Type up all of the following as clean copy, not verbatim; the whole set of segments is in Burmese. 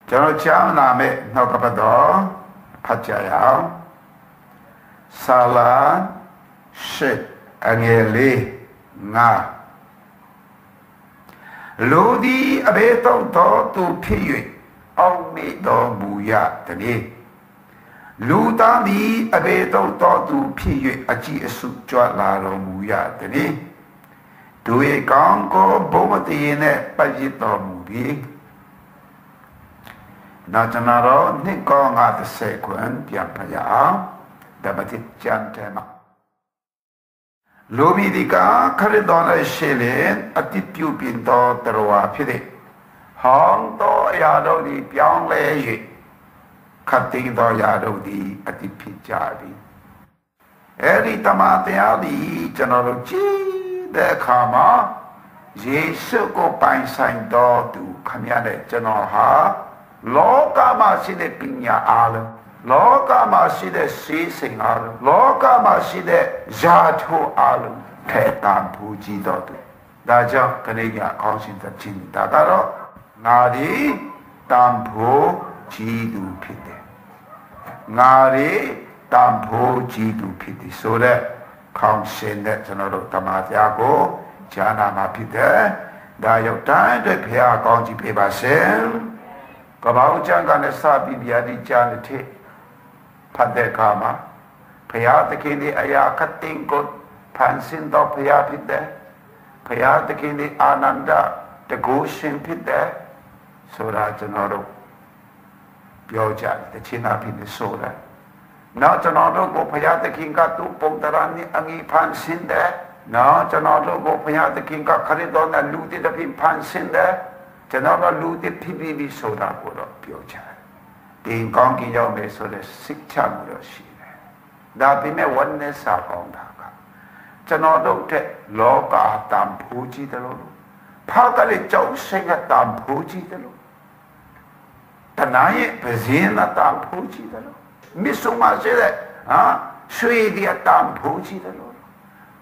ကျွန်တော်ကျောင်းလာမဲ့နှုတ်ကပတ်တော်ဖတ်ကြရအောင်စာလာရှိအငယ်လေးငါလူသည်အဘယ်တော့သူဖြစ်၍အောင်မေတော်မူရတည်းလူသားသည်အဘယ်တော့သူဖြစ်၍အကြည်အစုကြွလာတော်မူရတည်းသူရဲ့ကောင်းကိုဘုံမတည်နဲ့ပတ်ရတော်မူပြီးနာကျနာတော်နှစ်ကောင်း50ခွန်းပြန်ဖရအောင်ဓမ္မတိကျမ်းထဲမှာလူမီဒီကာခရစ်တော်ရဲ့ရှေ့လေအတိပြုပြင်တော်တော်ဖြစ်တဲ့ဟောင်းတော်အရာတို့ဒီပြောင်းလဲ၍ခတ်သိမ်းတော်အရာတို့ဒီအတိဖြစ်ကြပြီအဲ့ဒီတမန်တရားဒီကျွန်တော်တို့ကြည့်တဲ့အခါမှာယေရှုကိုပိုင်ဆိုင်တော်သူခမရတဲ့ကျွန်တော်ဟာလောကမှာရှိတဲ့ပညာအားလုံးလောကမှာရှိတဲ့စီးစိမ်အားလုံးလောကမှာရှိတဲ့ဇာထုအားလုံးထဲတန်ဖိုးကြည့်တော်သူဒါကြောင့်ခရိယာကောင်းရှင်တဲ့ချင်းဒါကတော့ငါဒီတန်ဖိုးကြည့်သူဖြစ်တယ်ငါဒီတန်ဖိုးကြည့်သူဖြစ်တယ်ဆိုတဲ့ကောင်းရှင်တဲ့ကျွန်တော်တို့တမန်တော်ကိုဈာနာမှာဖြစ်တယ်ဒါရောက်တိုင်းတဲ့ဖခင်ကောင်းကြီးပေးပါစေကဘာဦးကျမ်းကနေစပြီးဗျာဒီကျမ်းတစ်ဖတ်တဲ့အခါမှာဘုရားသခင်ရဲ့အရာခတ်တင်ကိုဖန်ဆင်းတော်ဘုရားဖြစ်တယ်ဘုရားသခင်ရဲ့အာနန္ဒတကုရှင်ဖြစ်တယ်ဆိုတာကျွန်တော်တို့ပြောကြတယ်တခြင်းနာဖြစ်နေဆိုတာနောက်ကျွန်တော်တို့ကိုဘုရားသခင်ကသူ့ပုံတရဏ်အငိဖန်ဆင်းတယ်နောက်ကျွန်တော်တို့ကိုဘုရားသခင်ကခရစ်တော်နဲ့လူတည်တဲ့ဖန်ဆင်းတယ်ကျွန်တော်တို့လူတည်ဖြစ်ပြီးဆိုတာကိုတော့ပြောကြတယ်ဒီကောင်းကင်ရောက်မယ်ဆိုတဲ့စိတ်ချမှုတော့ရှိတယ်ဒါပေမဲ့ဝမ်းနဲ့စာကောင်းတာကကျွန်တော်တို့တဲ့လောကတန်ဖိုးကြီးတယ်လို့ဖာကလေးကြောက်စိတ်ကတန်ဖိုးကြီးတယ်လို့တနာရဲ့ပဇင်းကတန်ဖိုးကြီးတယ်လို့မစ္ဆုမရှိတဲ့ရွှေဒီတန်ဖိုးကြီးတယ်လို့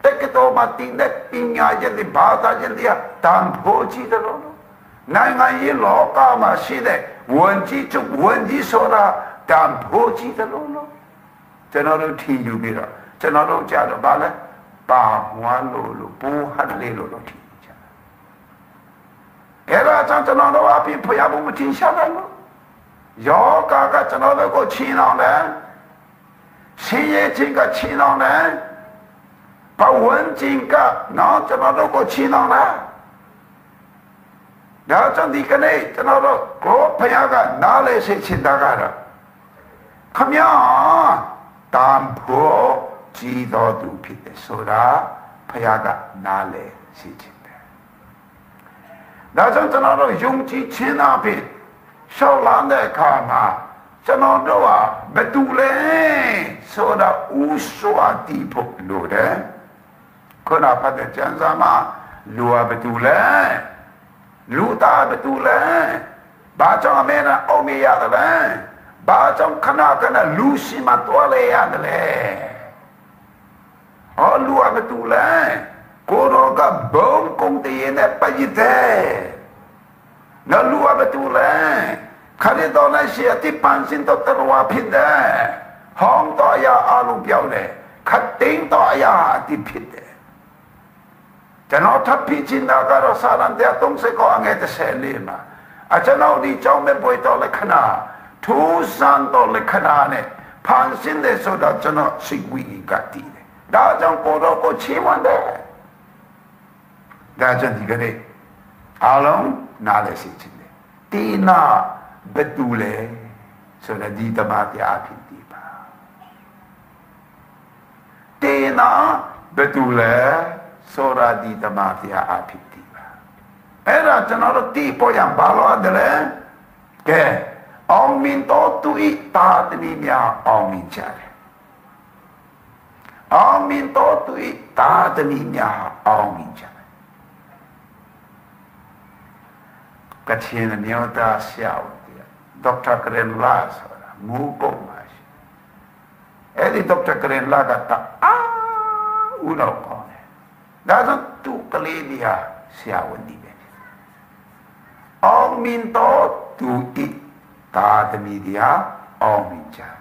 တက္ကသိုလ်မှာတင်တဲ့ပညာရည်ဘာသာရည်တန်ဖိုးကြီးတယ်လို့နိုင်ငံရေးလောကမှာရှိတဲ့ဝန်ကြီးချုပ်ဝန်ကြီးဆိုတာတန်ဖိုးကြီးတယ်လို့ကျွန်တော်တို့ထင်ယူပြီးတော့ကျွန်တော်တို့ကြတော့ဗာလဲပါမွားလို့ပူဟတ်လေးလို့ထင်ကြအဲ့ဒါကြောင့်ကျွန်တော်တို့အပြင်ဖျားဖို့မထင်ရှားတယ်လို့ယောဂကကျွန်တော်တို့ကိုချင်းအောင်တယ်ရှင်ရဲ့ချင်းကချင်းအောင်တယ်ပဝန်းကျင်ကနောက်ကျွန်တော်တို့ကိုချင်းအောင်တယ်ဒါကြောင့်ဒီကနေ့ကျွန်တော်တို့ကိုဖျားကနားလေစေချင်တာကတော့ခမညာတန်ဖို့ကြည်တော်သူဖြစ်တယ်ဆိုတာဖျားကနားလေစေချင်တယ်ဒါကြောင့်ကျွန်တော်တို့ယုံကြည်ခြင်းအဖြစ်ရှောက်လာတဲ့အခါမှာကျွန်တော်တို့ဟာဘယ်သူလဲဆိုတာဥစွာတိဖို့လို့တယ်ခုနဖတ်တဲ့ကျမ်းစာမှာလူဟာဘယ်သူလဲလူသားဘယ်သူလဲဘာကြောင့်အမေနဲ့အုံမေရတယ်လဲဘာကြောင့်ခဏခဏလူရှိမှတော်လေရတယ်လဲလူဟာဘယ်သူလဲကိုရောကဘုံကုန်တည်းနဲ့ပတ်ရတဲ့နော်လူဟာဘယ်သူလဲခရစ်တော်နဲ့ရှိအတိပန်းစင်တော်တော်ဖြစ်တယ်ဟောင်းတော်ရအလုံးပြောင်းတယ်ခတ်သိမ်းတော်ရအတိဖြစ်တယ်ကျွန်တော်ထပ်ပြီးချင်တာကတော့စာရန်တဲ့30ကိုအငယ်30လေးမှာကျွန်တော်ဒီကြောင့်မဲ့ပွေတော်လက္ခဏာထူးဆန်းတော်လက္ခဏာနဲ့ဖန်ဆင်းတဲ့ဆိုတော့ကျွန်တော်စိတ်ဝိကတည်တယ်ဒါကြောင့်ကိုတော့ကိုချီးမွမ်းတယ်ဒါကြောင့်ဒီကနေ့အားလုံးနားလည်စေချင်တယ်ဒီနာဘယ်သူလဲဆိုတော့ဒီတမန်တရားဖြစ်ဒီပါဒီနာဘယ်သူလဲဆိုတာဒီတမန်တရားအဖြစ်ဒီပါအဲ့ဒါကျွန်တော်တို့ဒီပေါ်ရန်ဘာလို့တယ်လဲကဲအောင်မြင်တော်သူဤတာတနည်းများအောင်မြင်ကြတယ်အောင်မြင်တော်သူဤတာတနည်းများအောင်မြင်ကြတယ်ကချင်မျိုးသားဆရာဦးဒေါက်တာကရင်လာဆိုတာမူကုန်ပါရှိအဲ့ဒီဒေါက်တာကရင်လာကတာဦးတော့ကောင်းတယ်ဒါဆိုသူကလေးကြီးဟာဆရာဝန်ဒီပဲအောင်မြင်တော်သူဤ 다 드미디야 어민자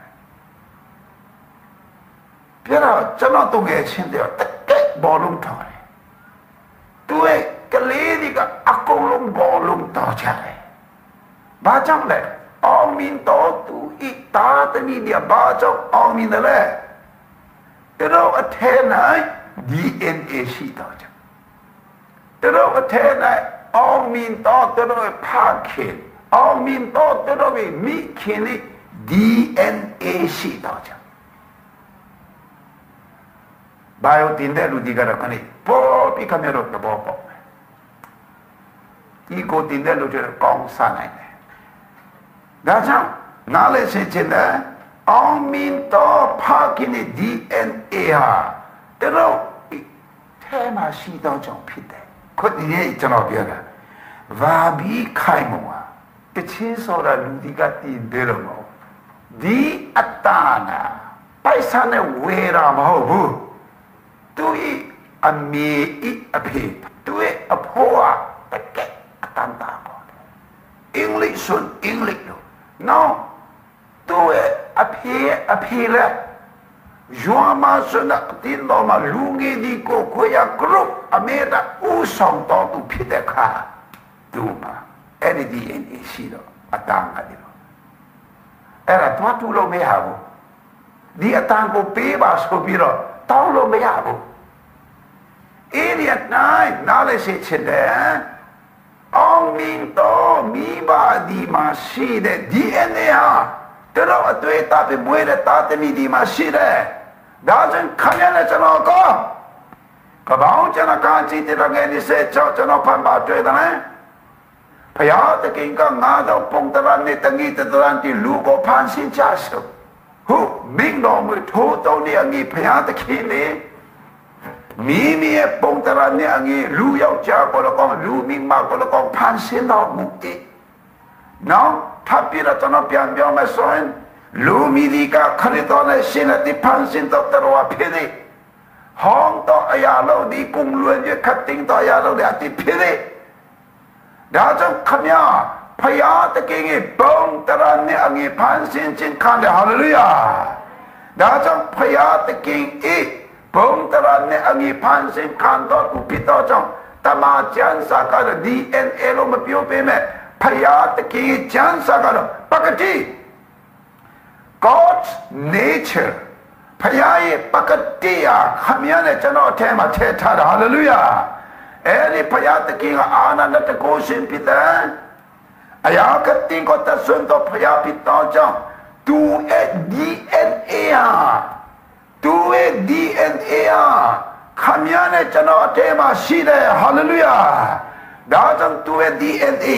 벼라 저는 동에 친데요 딱게 볼룸 터래 두에 그레디가 아공롱 볼룸 터자래 맞장래 어민 또두이 다 드미디야 맞죠 어민들래 그러 어테나이 DNA 시도죠 그러 어테나이 어민 또 그러 파킨 어민 또 그러 미킨이 DNA 시도죠 바이오 딘데 루디가라 거니 뽀삐 카메라 또 뽀뽀 이거 딘데 루디를 공사나네 나장 나를 세친다 어민 또 파킨이 DNA야 때로 테마 시도 좀 피대 그 뒤에 있잖아 비어라 와비 카이모아 그 친소라 루디가 딘데로 뭐 디 아따나 파이산의 왜라 뭐부 tu'i ami api tu'i apoa teke atanta ko English sun English lo no tu'i api le juama sun tin do ma lungi di ko koya group ameda usong to tu piteka tu ma any DNA si do atanga di lo era tu lo me habu di atang ko pe ba so bi doတောင်းလို့မရဘူးအဲ့ဒီတိုင်းနားလဲစေချင်တယ်အောင်မင်းတော်မိဘဒီမှာရှိတဲ့ DNA ဟာတော်အတွေ့အတာပဲမွေးတဲ့တာသမီဒီမှာရှိတယ်ဒါကြောင့်ခမရနဲ့ကျွန်တော်ကပောင်းကျွန်တော်ကကြည့်တဲ့ငယ်ဒီစေချောကျွန်တော်ဖန်ပါတွေ့တယ်ဖယားတခင်ကငါတော့ပုံတရနဲ့တငီတတရန်တီလူကိုဖန်ဆင်းချဆိုဟုမင်းတော်မထိုးတော်နေအငိဖယားတခင်လေမိမိရဲ့ပုံတရနဲ့အငိလူယောက်ျားကိုတော့လူမိန်းမကိုတော့ဖန်ဆင်းတော်မူတယ်နော်ထပ်ပြီးတော့ကျွန်တော်ပြန်ပြောမယ်ဆိုရင်လူမိဒီကခရစ်တော်နဲ့ရှင်တဲ့ဖန်ဆင်းတော်တော်ဖြစ်တယ်ဟောင်းတော်အရာလို့ဒီကုံလွယ်ရခတ်တင်တော်အရာလို့အတိဖြစ်တယ်ဒါကြောင့်ခမညာဖယားတကယ်ကြီးပုံတရနဲ့အငိဖန်ဆင်းခြင်းခံတယ်ဟာလေလုယာဒါကြောင့်ဖယားတကယ်ကြီးပုံတရနဲ့အငိဖန်ဆင်းခံတော်သူဖြစ်တော်ကြောင့်တမန်ကျမ်းစာက DNA လို့မပြောပေးမဲ့ဖယားတကယ်ကျမ်းစာကတော့ပကတိ God's nature ဖယားရဲ့ပကတိဟာခမညာနဲ့ကျွန်တော်အထဲမှာထည့်ထားတာဟာလေလုယာအဲ့ဒီဖယားတကယ်ကအာနန္ဒတကိုရှင်ဖြစ်တယ်အရာကတင်ကိုတဆွန်းတော့ဖယားဖြစ်တော့ကြောင့်သူရဲ့ DNA ခမညာနဲ့ကျွန်တော်အထဲမှာရှိတယ်ဟာလေလုယာဒါကြောင့်သူရဲ့ DNA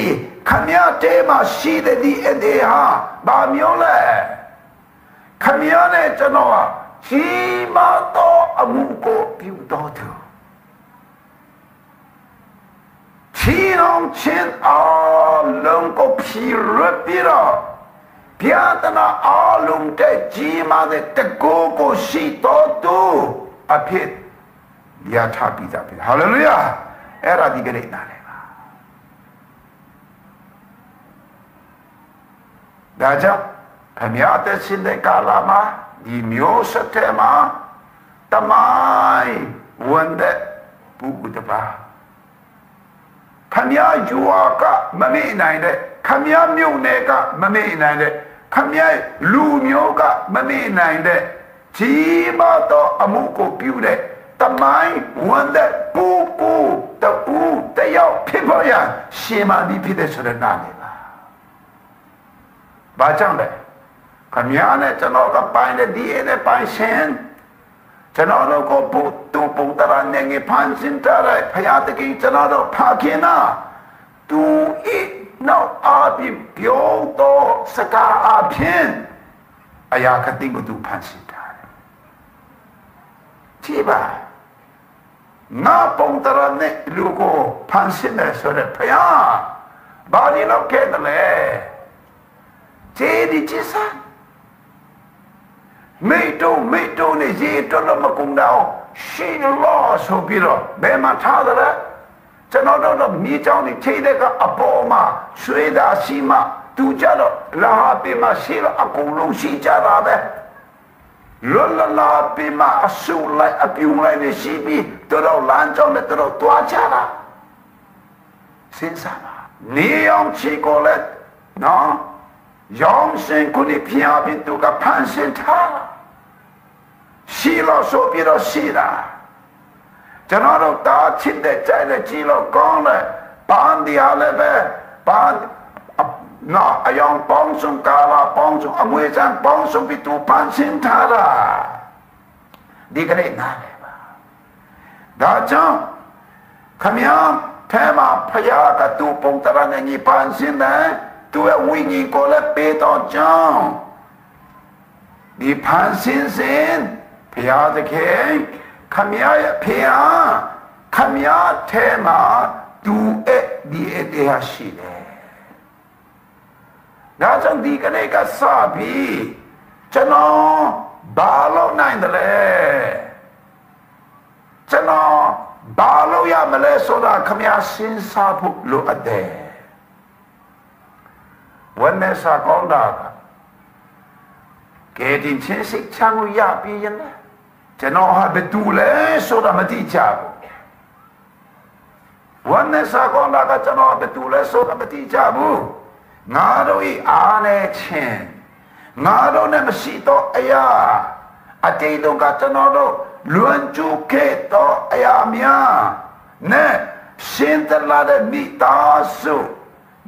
ခမညာထဲမှာရှိတဲ့ DNA ဟာဘာမျိုးလဲခမညာနဲ့ကျွန်တော်ဟာကြီးမားသောအမှုကိုပြုတော်သူချီလုံးချင်းအလုံးကိုဖြီရပြီးတော့ပြဒနာအလုံးတဲ့ကြီးမားတဲ့တကူကိုရှိတော်သူအဖြစ်ရထားပြီးသားပဲဟာလေလုယာအဲ့ဒါဒီကနေ့နားလည်ပါဒါကြောင့်ခမရတဲ့ရှင်တဲ့ကာလမှာဒီမျိုးစတဲ့မှာတမိုင်းဝန်တဲ့ပုဂ္ဂိုလ်တစ်ပါးခမရယူဝါကမမေ့နိုင်တဲ့ခမရမြုပ်နယ်ကမမေ့နိုင်တဲ့ခမရလူမျိုးကမမေ့နိုင်တဲ့ကြီးမားသောအမှုကိုပြုတဲ့တမိုင်းဝန်တဲ့ပုဂ္ဂိုလ်တူတယောက်ဖြစ်ပေါ်ရရှင်မဒီဖြစ်တဲ့ဆိုတဲ့နာမည်ပါဘာကြောင့်လဲခမရနဲ့ကျွန်တော်ကပိုင်းတဲ့ DNA ပိုင်းရှင်ကျွန်တော်တို့ကိုပုံတရနဲ့ဖန်ဆင်းထားတဲ့ဖယားတခင်ကျွန်တော်တို့ဖခင်နာသူဤနောက်အပြပြောတော့စကားအဖြစ်အရာခတိကိုသူဖန်ဆင်းထားတယ်ကြည့်ပါငါပုံတရနဲ့လူကိုဖန်ဆင်းတယ်ဆိုတဲ့ဖယားဘာလို့လုပ်ခဲ့တယ်လဲခြေဒီချစ်စားမေတုံနဲ့ရေတော်လို့မကုန်တော့ရှိလို့ဆိုပြီးတော့ဘယ်မှာထားတယ်ကျွန်တော်တို့မြေကြောင်းတွေထိတဲ့ကအပေါ်မှာရွှေသာရှိမှ သူကြတော့လာပိမရှိတော့အကုန်လုံးရှိကြတာပဲလောလာပိမအဆူလိုက်အပြုံလိုက်နေရှိပြီးတို့လမ်းကြောင်းနဲ့တို့တွားကြတာစဉ်းစားပါနေအောင်ချီကိုလဲနော်ရောင်စင်ကိုနေဖျားပြီးသူကဖန်ဆင်းထားရှိလို့ဆိုပြီးတော့ရှိတာကျွန်တော်တို့တားချစ်တဲ့ကြိုက်တဲ့ကြည်လို့ကောင်းတယ်ပန်းဒီအားလည်းပဲပန်းနော်အယောင်ပေါင်းစုံကာလာပေါင်းစုံအမွေစံပေါင်းစုံပြီးသူဖန်ဆင်းထားတာဒီကနေ့နားလေပါဒါကြောင့်ခမည်းထဲမှာဖယားကသူပုံတရနဲ့ညီဖန်ဆင်းတယ်သူရဲ့ဝိညာဉ်ကိုလည်းပေးတော့ကြောင်းဒီဖန်ဆင်းစဉ်ဖယားတခင်ခမည်းရဲ့ဖယားခမည်းထဲမှာသူရဲ့ဒီအတရားရှိတယ်ဒါကြောင့်ဒီကနေ့ကစပြီးကျွန်တော်ဘာလို့နိုင်တယ်လဲကျွန်တော်ဘာလို့ရမလဲဆိုတာခမည်းစဉ်းစားဖို့လိုအပ်တယ်ဝန်နဲ့စာကောင်းတာကဲဒီချင်းစိတ်ချမ်းကိုရပြီးရင်ကျွန်တော်ဟာဘယ်သူလဲဆိုတာမသိကြဘူးဝန်နဲ့စာကောင်းတာကကျွန်တော်ဘယ်သူလဲဆိုတာမသိကြဘူးငါတို့ဤအားနဲ့ချင်းငါတို့နဲ့မရှိတော့အရာအတိတ်ကကျွန်တော်တို့လွန်ကျူးခဲ့တော့အရာများနဲ့ရှင်းတလာတဲ့မိသားစု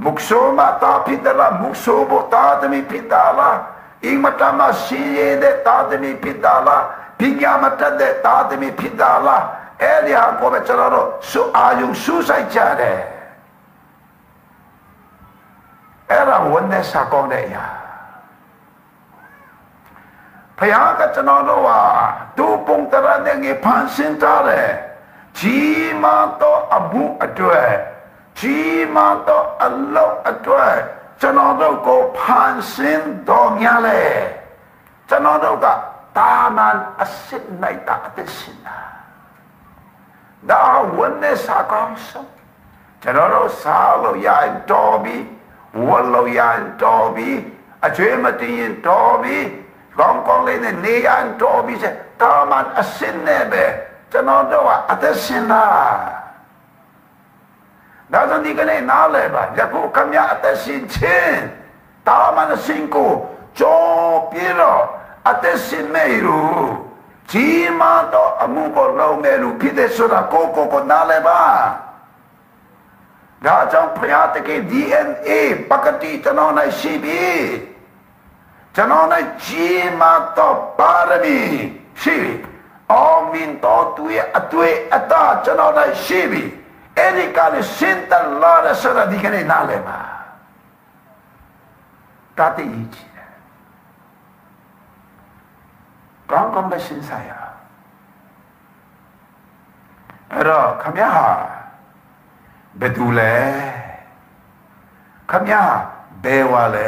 မုခဆိုမတာဖြစ်တယ်လားမုခဆိုဘတာသမီးဖြစ်တယ်လားအိမ်မတမရှိရတဲ့တာသမီးဖြစ်တယ်လားပညာမတတ်တဲ့တာသမီးဖြစ်တယ်လားအဲ့ဒီဟာကိုပဲကျွန်တော်တို့စုအာယုစုဆိုင်ကြတယ်အဲ့ဒါဝန်နဲ့စာကောင်းတဲ့အရာဖယားကကျွန်တော်တို့ဟာသူ့ပုံတရတဲ့ငေဖန်ဆင်းထားတယ်ကြီးမားသောအမှုအတွက်ကြီးမားသောအလုပ်အတွက်ကျွန်တော်တို့ကိုဖန်ဆင်းတော်များလေကျွန်တော်တို့ကတာမန်အစစ်နိုင်တာအသက်ရှင်တာဒါဝန်နဲ့စာကောင်းဆုံးကျွန်တော်တို့စားလို့ရတော်ပြီဝလို့ရတော်ပြီအကျွေးမတင်ရင်တော်ပြီကောင်းကောင်းလေးနဲ့နေရတော်ပြီစေတာမန်အစစ်နဲ့ပဲကျွန်တော်တို့ကအသက်ရှင်တာဒါကြောင့်ဒီကနေ့နားလည်ပါယခုခမည်းအသက်ရှင်ခြင်းတာမန်အရှင်ကိုကြောပြီးတော့အသက်ရှင်နေလို့ကြီးမားသောအမှုကိုလုပ်မယ်လို့ဖြစ်တဲ့ဆိုတာကိုနားလည်ပါဒါကြောင့်ဖယားတကယ် DNA ပကတိကျွန်တော်၌ရှိပြီကျွန်တော်၌ကြီးမားသောပါရမီရှိပြီအောမင်တော်သူရဲ့အတွေ့အတာကျွန်တော်၌ရှိပြီအဲ့ဒီကနေ့စင်တလာရစရဒီကနေ့နားလည်ပါတတ်သိချင်တယ်ကောင်းကောင်းပဲစဉ်းစားရအဲ့တော့ခမည်းဟာဘယ်သူလဲခမည်းဘယ်ဝါလဲ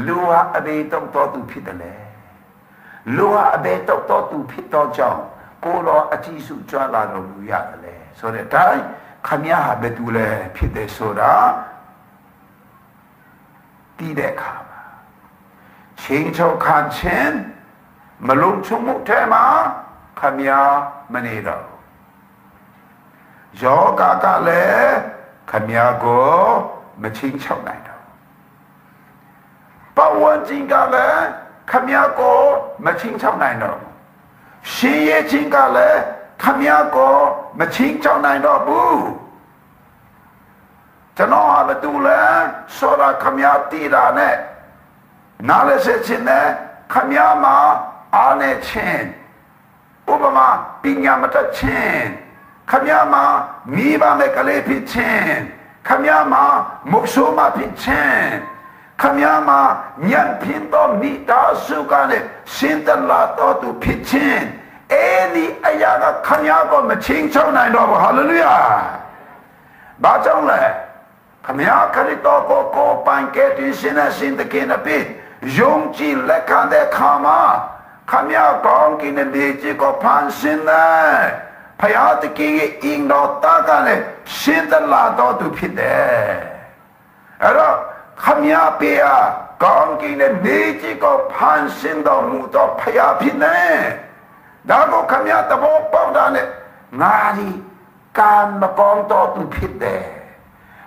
လူဟာအဘေတော့တော်သူဖြစ်တယ်လေလူဟာအဘေတော့တော်သူဖြစ်တော့ကြောင့်ကိုတော်အကြည့်စုကြွလာတော်မူရတယ်လေဆိုတဲ့အတိုင်းခမည်းဟာဘယ်သူလဲဖြစ်တယ်ဆိုတာတည်တဲ့အခါမှာချင်းချောက်ခံခြင်းမလုံးချုံမှုထဲမှာခမည်းမနေတော့ယောဂကလည်းခမည်းကိုမချင်းချောက်နိုင်တော့ပဝန်းကျင်ကလည်းခမည်းကိုမချင်းချောက်နိုင်တော့ရှင်ရဲ့ချင်းကလည်းခမည်းကိုမချင်းချောက်နိုင်တော့ဘူးကျွန်တော်ဟာဘယ်သူလဲဆိုတာခမည်းတည်တာနဲ့နားလဲဆက်ခြင်းနဲ့ခမည်းမှာအားနဲ့ခြင်းဥပမာပညာမတတ်ခြင်းခမည်းမှာမိဘမဲ့ကလေးဖြစ်ခြင်းခမည်းမှာမုတ်ဆိုးမဖြစ်ခြင်းခမည်းမှာညံဖြစ်သောမိသားစုကလည်းစင်တလာတော်သူဖြစ်ခြင်းအဲ့ဒီအရာကခမည်းကိုမချင်းချောင်းနိုင်တော့ဘူးဟာလေလုယာဘာကြောင့်လဲခမည်းခရစ်တော်ကိုပိုင်ကဲတင်ရှင်နဲ့ရှင်တကယ်နဲ့ပြီးယုံကြည်လက်ခံတဲ့ခါမှာခမည်းကောင်းကင်နဲ့ဒီချီကိုဖန်ဆင်းတယ်ဖယားတကယ်အင်းတော်တာကလည်းရှင်တလာတော်သူဖြစ်တယ်အဲ့တော့ Kamya pia Kong kine neji ko pansin do mu do paya pine Dago kamya tabo pao ne Ngari kan makong to tu pite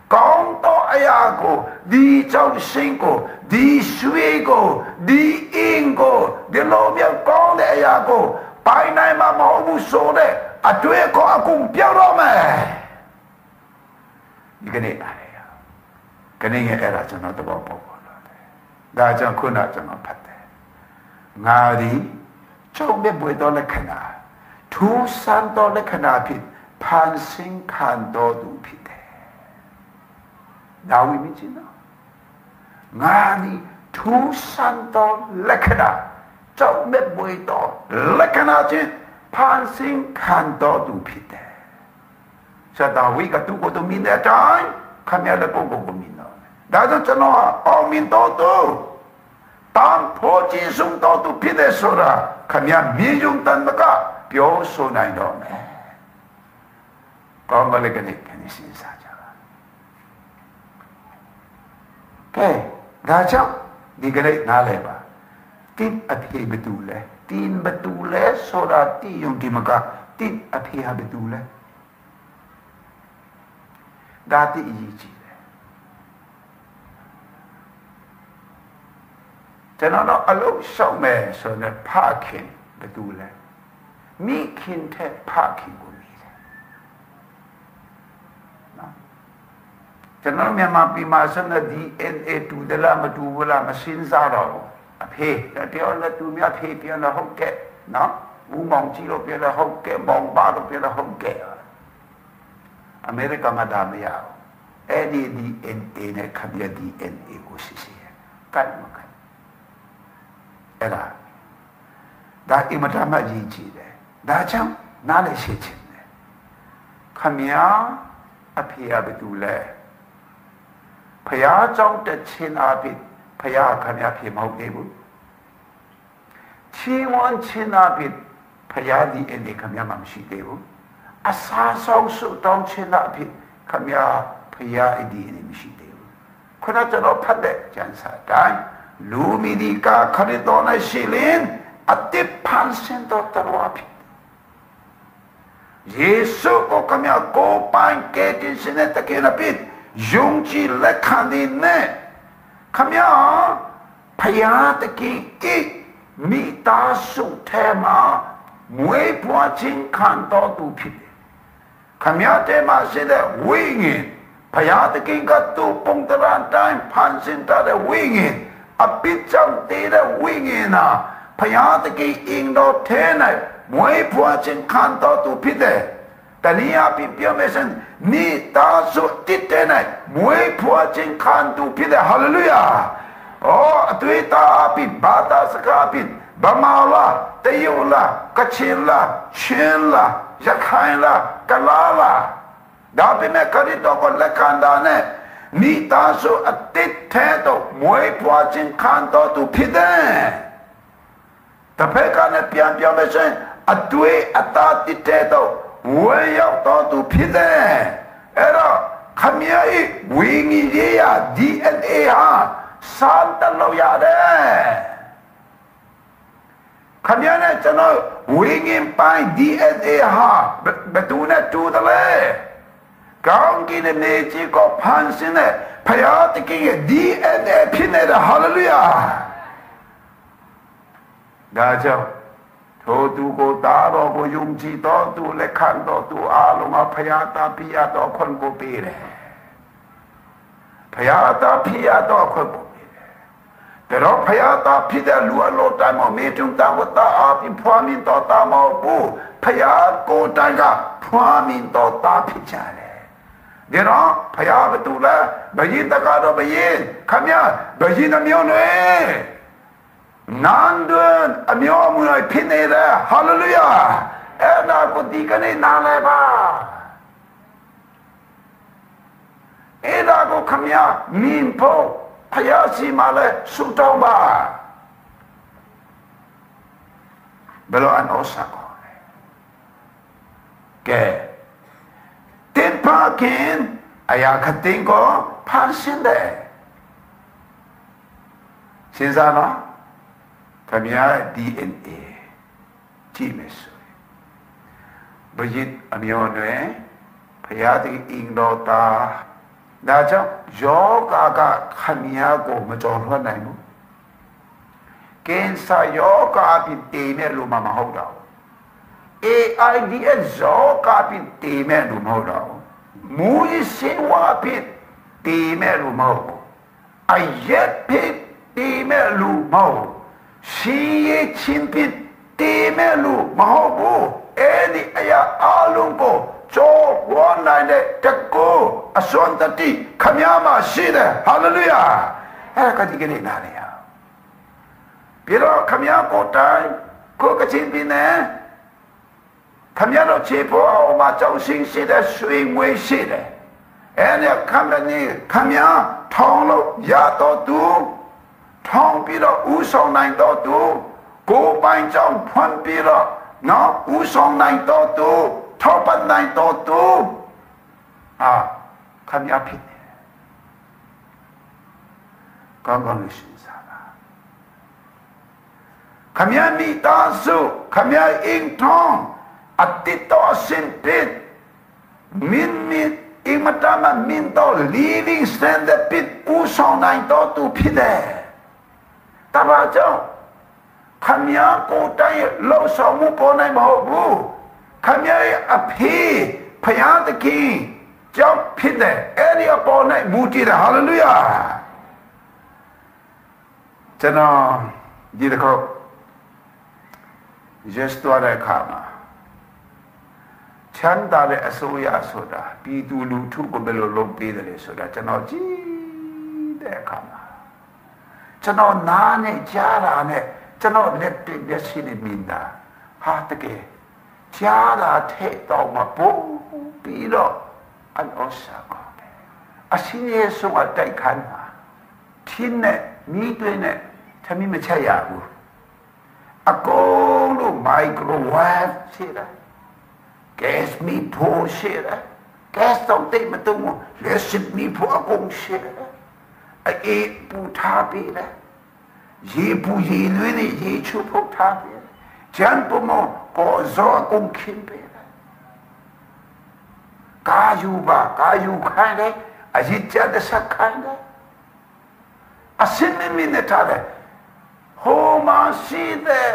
Kong to ayako Di chao sing ko Di sui ko Di ing ko Di lo miao kong de ayako Pai nai ma mo mu so de Atue ko akong piao ro me Ikane nai Kani nghe era chano tabo pao Da chan kuna chano pate Ngari Chou me bui do le kana Tu san do le kana pit Pan sing kan do du pite Dawi mi chino Ngari Tu san do le kana Chou me bui do le kana chin Pan sing kan do du pite Sa dawi ka tu ko tu min de chan Kamya le ko ko min do Da chan chano o min do tu Tam po chi sung do tu pite sora Kamya mi yung tan maka Pyo so nai do me Kong balik ni sin saja. Okay, raja di gede nale ba. Tin api betul le, tin betul le, soda ti yung di maka tin api ha betul le. Dati iji le. Jangan alok sau me so ne parking betul le. Mi kin te parking ko. Jangan memang pimasan na DNA tu dalam tu bola mesin zaro. Ape, dia orang tu mi ape dia na hoke, na? Umong cilo dia na hoke, bong baru dia na hoke. Amerika madam ya. Any DNA ne kabia DNA ko sisi. Kan makan. Era. Dah imadam aji cile. Dah jam nale secin. Kamia ape betul le. พยาเจ้าแต่เช่นอาภิพยาขมีอาภิมาอุเดบุชีวันเช่นอาภิพยาดีเอ็นดีขมีมาไม่ได้บุอาสาสองสุดต้องเช่นอาภิขมีอาพยาเอ็นดีเอ็นดีไม่ได้บุคนนั้นจะรอพัดเดจันสาได้ลูมิดีกาคณิตอนสิลินอติพันเซนต์ตลอดเยซูก็ขมีอาโกปังเกติสินเนตะเกนอาภิYung chi le khandi ne Kamya Phaya taki ki Mi ta su the ma Mwe pwa chin khan to tu phit Kamya te ma se de wingin Phaya taki ka tu pong taran time Phan sin ta de wingin Apit chang te de wingin na Phaya taki ing do the na Mwe pwa chin khan to tu phit de Tani api pia mesen ni ta su titte nai mui phua chin khan tu pide hallelujah oh atui ta api bata saka api bamaula tayula kachinla chinla yakhainla kalala da pe me kari to ko lekanda ne ni ta su atitte to mui phua chin khan to tu pide ta pe ka ne pian pia mesen atui ata titte to 왜ရောက်တော့သူဖြစ်တယ်အဲ့တော့ခမည်းရဲ့ဝိညာဉ်ရေးရ DNA ဟာစမ်းတလို့ရတယ်ခမည်းနဲ့ကျွန်တော်ဝိညာဉ်ပိုင်း DNA ဟာဘယ်သူနဲ့တူတယ်လဲကောင်းကင်နဲ့ကြီးကိုဖန်ဆင်းတဲ့ဖယားတခင်ရဲ့ DNA ဖြစ်နေတဲ့ hallelujah ဒါကြောင့်ထိုသူကိုသားတော်ကိုယုံကြည်တော်သူလက်ခံတော်သူအားလုံးအဖယားသားပြရတော်ခွင့်ကိုပေးတယ်ဖယားသားပြရတော်ခွင့်ကိုပေးတယ်ဒါတော့ဖယားသားဖြစ်တဲ့လူအလို့တိုင်းမမေတုံတာဝတ္တအပြဖွာမင်းတော်တာမဟုတ်ဘူးဖယားကိုယ်တိုင်ကဖွာမင်းတော်တာဖြစ်ကြတယ်ဒါတော့ဖယားဘသူလဲဘယင်တကတော့ဘယင်ခမရဘယင်နှမျိုးနဲ့Nandun amyo mulai pineda hallelujah ena ko dikane nale ba ena ko khamya min po phaya si ma le su taw ba belo an osa ko ke tin pa kin aya khatin ko phan sin de စဉ်းစားနော်ခမည်း DNA ကြည့်မယ်ဆိုရင်ဘုရင်အမျိုးတွင်ဘုရားသခင်အင်တော်သားဒါကြောင့်ယောဂကခမည်းကိုမကြော်လွှတ်နိုင်ဘူးကင်ဆာယောဂအဖြစ်တည်မဲ့လူမှမဟုတ်တော့ AIDS ယောဂအဖြစ်တည်မဲ့လူမဟုတ်တော့မူရစေဝါဖြစ်တည်မဲ့လူမဟုတ်ဘူးအရက်ဖြစ်တည်မဲ့လူမဟုတ်ရှိရချင်းဖြစ်တည်မဲ့လူမဟုတ်ဘူးအဲ့ဒီအရာအလုံးကိုကျော်ဝန်းနိုင်တဲ့တကူအစွမ်းတတိခမည်းမရှိတယ်ဟာလေလုယာအဲ့ဒါကဒီကနေ့နားလေရပြီးတော့ခမည်းကိုတိုင်ကိုကချင်းပြနေခမည်းတို့ချေဖို့မှာကြောင်းစင်းရှိတဲ့ဆွေငွေရှိတယ်အဲ့ဒီခမည်းထောင်းလို့ရတော့သူထောင်းပြီးတော့ဥဆောင်နိုင်တော့သူကိုပိုင်ကြောင့်ဖွင့်ပြီးတော့နော်ဥဆောင်နိုင်တော့သူထောက်ပံ့နိုင်တော့သူခမည်းဖြစ်တယ်ကောင်းကောင်းရှင်းစားပါခမည်းမိသားစုခမည်းအင်ထောင်းအတိတော်စင်ပစ်မင်းအမတမမင်းတော် living standard ပစ်ဥဆောင်နိုင်တော့သူဖြစ်တယ်တပါကြောင့်ခမည်းကိုတိုင်လောက်ဆောင်မှုပေါ်နိုင်မဟုတ်ဘူးခမည်းရဲ့အဖေဖယားသခင်ကြောင့်ဖြစ်တယ်အဲ့ဒီအပေါ်၌မူတည်တယ်ဟာလေလုယာကျွန်တော်ဒီတစ်ခေါက်ယေရှုတော်ရဲ့ခါမှာချမ်းသာတဲ့အစိုးရဆိုတာပြည်သူလူထုကိုဘယ်လိုလုပ်ပေးတယ်လဲဆိုတာကျွန်တော်ကြည့်တဲ့အခါမှာကျွန်တော်နားနဲ့ကြားတာနဲ့ကျွန်တော်လက်တွေ့မျက်စိနဲ့မြင်တာဟာတကယ်ကြားတာထဲတော့မပို့ပြီးတော့အလောစာကအရှင်ယေရှုအတိုက်ခံတာထင်းနဲ့မိတွင်နဲ့သမီးမချက်ရဘူးအကုန်လုံး microwave ရှိတယ် gas မီးဖို့ရှိတယ် gas တော့တိတ်မတုံးဘူးလက်စစ်မီးဖို့အကုန်ရှိတယ်အေးပူထားပြီးတယ်ရေပူရေလွေးနဲ့ရေချိုးဖို့ထားပြီးတယ်ဂျန်ပမောကိုဇောအကုန်ခင်းပြီးတယ်ကာယူခိုင်းတယ်အရေးကြတဲ့ဆက်ခိုင်းတယ်အစင်းမင်းနဲ့ထားတယ်ဟိုမှာရှိတဲ့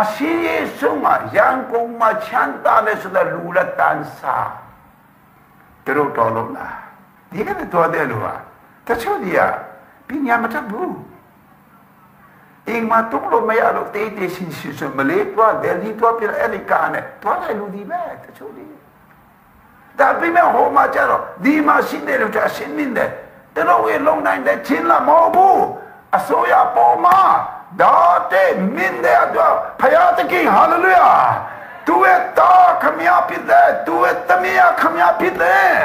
အရှိယေရှုမှာရန်ကုန်မှာချမ်းသာတဲ့ဆိုတဲ့လူလက်တန်းစားတို့တော်လုံးလားဒီကနေ့တော်တယ်လို့ဟာတချို့ကြီးကပညာမတတ်ဘူးအင်မတုံးလို့မရလို့တေးတေးရှင်းရှင်းမလေးတော့တယ်ဒီတော့ပြအဲ့ဒီကားနဲ့တော်တယ်လူဒီပဲတချို့ကြီးဒါပေမဲ့ဟိုမှာကျတော့ဒီမှာရှိနေလို့အရှင်းနေတယ်တို့ဝေလုံးနိုင်တဲ့ချင်းလာမဟုတ်ဘူးအစိုးရပေါ်မှာဒါတဲ့မင်းတဲ့တော့ဖယားတခင်ဟာလေလုယာသူရဲ့တာခမည်းဖြစ်တယ်သူရဲ့သမီးခမည်းဖြစ်တယ်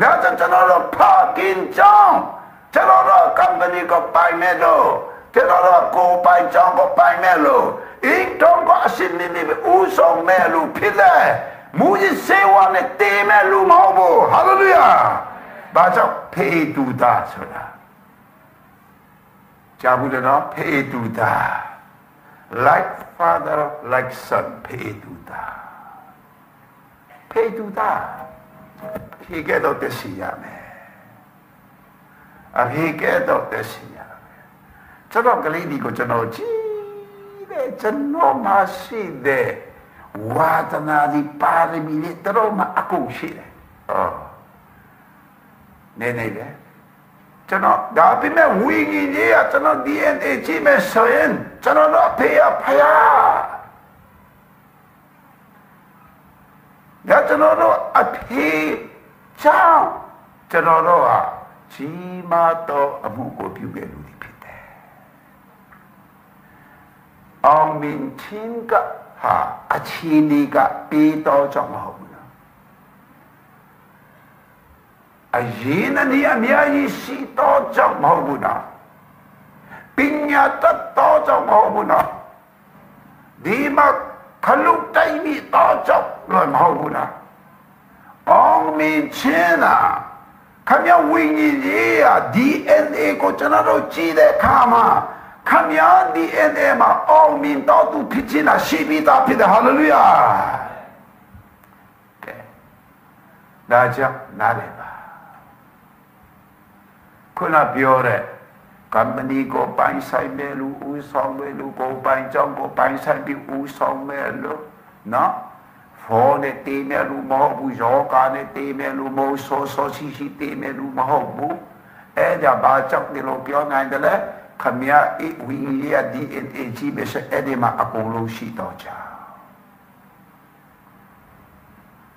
နာတန်ကျွန်တော်ဖာကင်ကြောင်းကျွန်တော်ကမ်ပဏီကိုပိုင်မဲ့လို့ကျွန်တော်ကိုပိုင်ကြောင်းကိုပိုင်မဲ့လို့အင်းတော့ကအရှင်းနေနေဦးဆောင်မဲ့လို့ဖြစ်တယ်မူကြီးစေဝါနဲ့တေးမဲ့လို့မဟုတ်ဘူးဟာလေလုယာဘာကြောင့်ဖေးတူတာဆိုတာကြားဘူးလေနော်ဖေးတူတာ like father like son ဖေးတူတာဖေးတူတာဖေးကတော့တရှိရမယ်အဖေးကတော့တရှိရမယ်ကျွန်တော်ကလေးဒီကိုကျွန်တော်ကြည့်တယ်ကျွန်တော်မရှိတဲ့ဝါဒနာဒီပါရမီလေးတော်မှအကုန်ရှိတယ်နေပဲကျွန်တော်ဒါပေမဲ့ဝိညာဉ်ကြီးကကျွန်တော် DNA ကြည့်မယ်ဆိုရင်ကျွန်တော်တို့အဖေဖယားဒါကျွန်တော်တို့အဖေချောင်းကျွန်တော်တို့ဟာကြီးမားသောအမှုကိုပြုခဲ့လူတွေဖြစ်တယ်အောင်မြင်ခြင်းကဟာအခြေအနေကပေးတော့ကြောင့်မဟုတ်ဘူးအရင်နဲ့အများကြီးရှိတော့ကြောင့်မဟုတ်ဘူးနော်ပညာတတ်တော့ကြောင့်မဟုတ်ဘူးနော်ဒီမှာခလုတ်တိုင်းမိတော့ကြောင့်မဟုတ်ဘူးနော်အောင်မြင်ခြင်းလားခ ခမြဝိညာဉ်ရေးဟာ DNA ကိုကျွန်တော်တို့ကြည့်တဲ့အခါမှာခမြ DNA မှာအောင်မြင်တော်သူဖြစ်ခြင်းဟာရှိပြီးသားဖြစ်တယ်ဟာလေလုယာကဲဒါကြောင့်နားလည်ပါခုနပြောတဲ့ company ကိုပိုင်ဆိုင်မယ်လူဦးဆောင်မယ်လူကိုပိုင်ကြောင့်ကိုပိုင်ဆိုင်ပြီးဦးဆောင်မယ်လို့နော်ဖောနဲ့တေးမယ်လူမဟုတ်ဘူးယောဂနဲ့တေးမယ်လူမဟုတ်ဆောရှိတေးမယ်လူမဟုတ်ဘူးအဲ့ဒါဘာကြောင့်ဒီလိုပြောနိုင်တယ်လဲခမရအဝိညာဉ် DNA ကြီးပဲအဲ့ဒီမှာအကုန်လုံးရှိတော့ကြ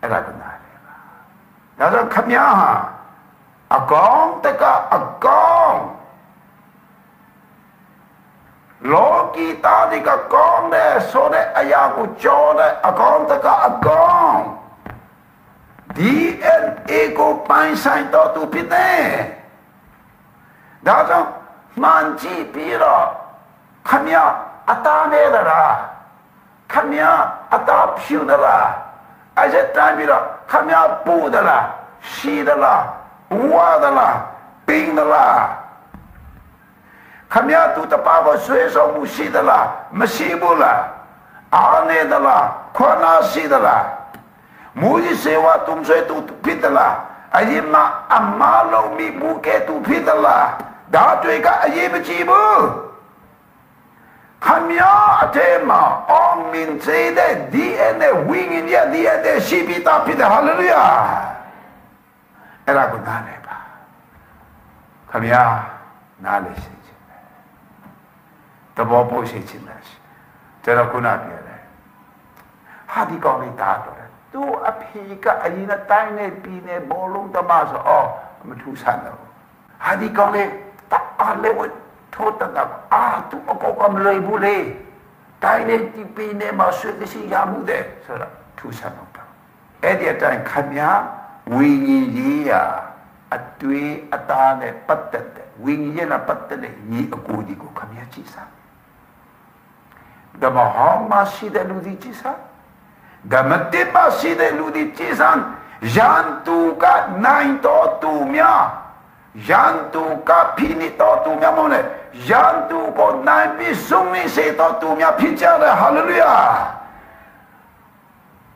အဲ့ဒါကနားလေပါဒါဆိုခမရဟာအကောင်တကအကောင်လောကီတာဒီကကောင်းတဲ့ဆိုတဲ့အရာကိုကြောတဲ့အကောင်တကအကောင် DNA ကိုပိုင်ဆိုင်တော်သူဖြစ်တယ်ဒါကြောင့်မှန်ကြည့်ပြီးတော့ခမရအတားနေသလားခမရအတားဖြူသလားအဲ့ဒါတိုင်းပြီးတော့ခမရပူသလားရှိသလားဝါသလားပင်းသလားခမရသူတပါကိုဆွေးဆောင်မှုရှိသလားမရှိဘူးလားအားနေသလားခွန်အားရှိသလားမူကြီးစေဝါတုံဆွေးသူဖြစ်သလားအရင်မှအမားလုံးမိဘူးကဲသူဖြစ်သလားဒါတွေကအရေးမကြီးဘူးခမရအတဲမှာအောင်မြင်စေတဲ့ DNA ဝိညာဉ်ရဲ့ DNA ရှိပြီးသားဖြစ်တယ်ဟာလေလုယာအဲ့ဒါကိုနားလည်ပါခမရနားလည်စေချင်တယ်သဘောပေါက်စေချင်တယ်ကျွန်တော်ခုနပြောတယ်ဟာဒီကောင်လေးတားတော့တယ်သူအဖေကအရင်ကတိုင်းနေပြီးနေဘောလုံးတမဆိုအော်မထူးဆန်းတော့ဟာဒီကောင်လေးအားလေဝထိုးတဲ့အာသူအကောကမလွယ်ဘူးလေတိုင်းနေဒီပင်းနေမှာဆွေးစီရမှုတဲ့ဆိုတော့ထူးဆန်းတော့အဲ့ဒီအတိုင်းခမရဝိညာဉ်ကြီးရာအတွေ့အသားနဲ့ပတ်သက်တဲ့ဝိညာဉ်နဲ့ပတ်သက်တဲ့ညီအကိုဒီကိုခမရကြည့်စားဓမ္မဟောင်းမရှိတဲ့လူဒီကြည့်စားဓမ္မတိမရှိတဲ့လူဒီကြည့်စားယန်သူကနိုင်တော်သူများယန်သူကဖိနိတော်သူများမဟုတ်လေယန်သူကိုနိုင်ပြီးဆုံးမစေတော်သူများဖြစ်ကြတယ်ဟာလေလုယာ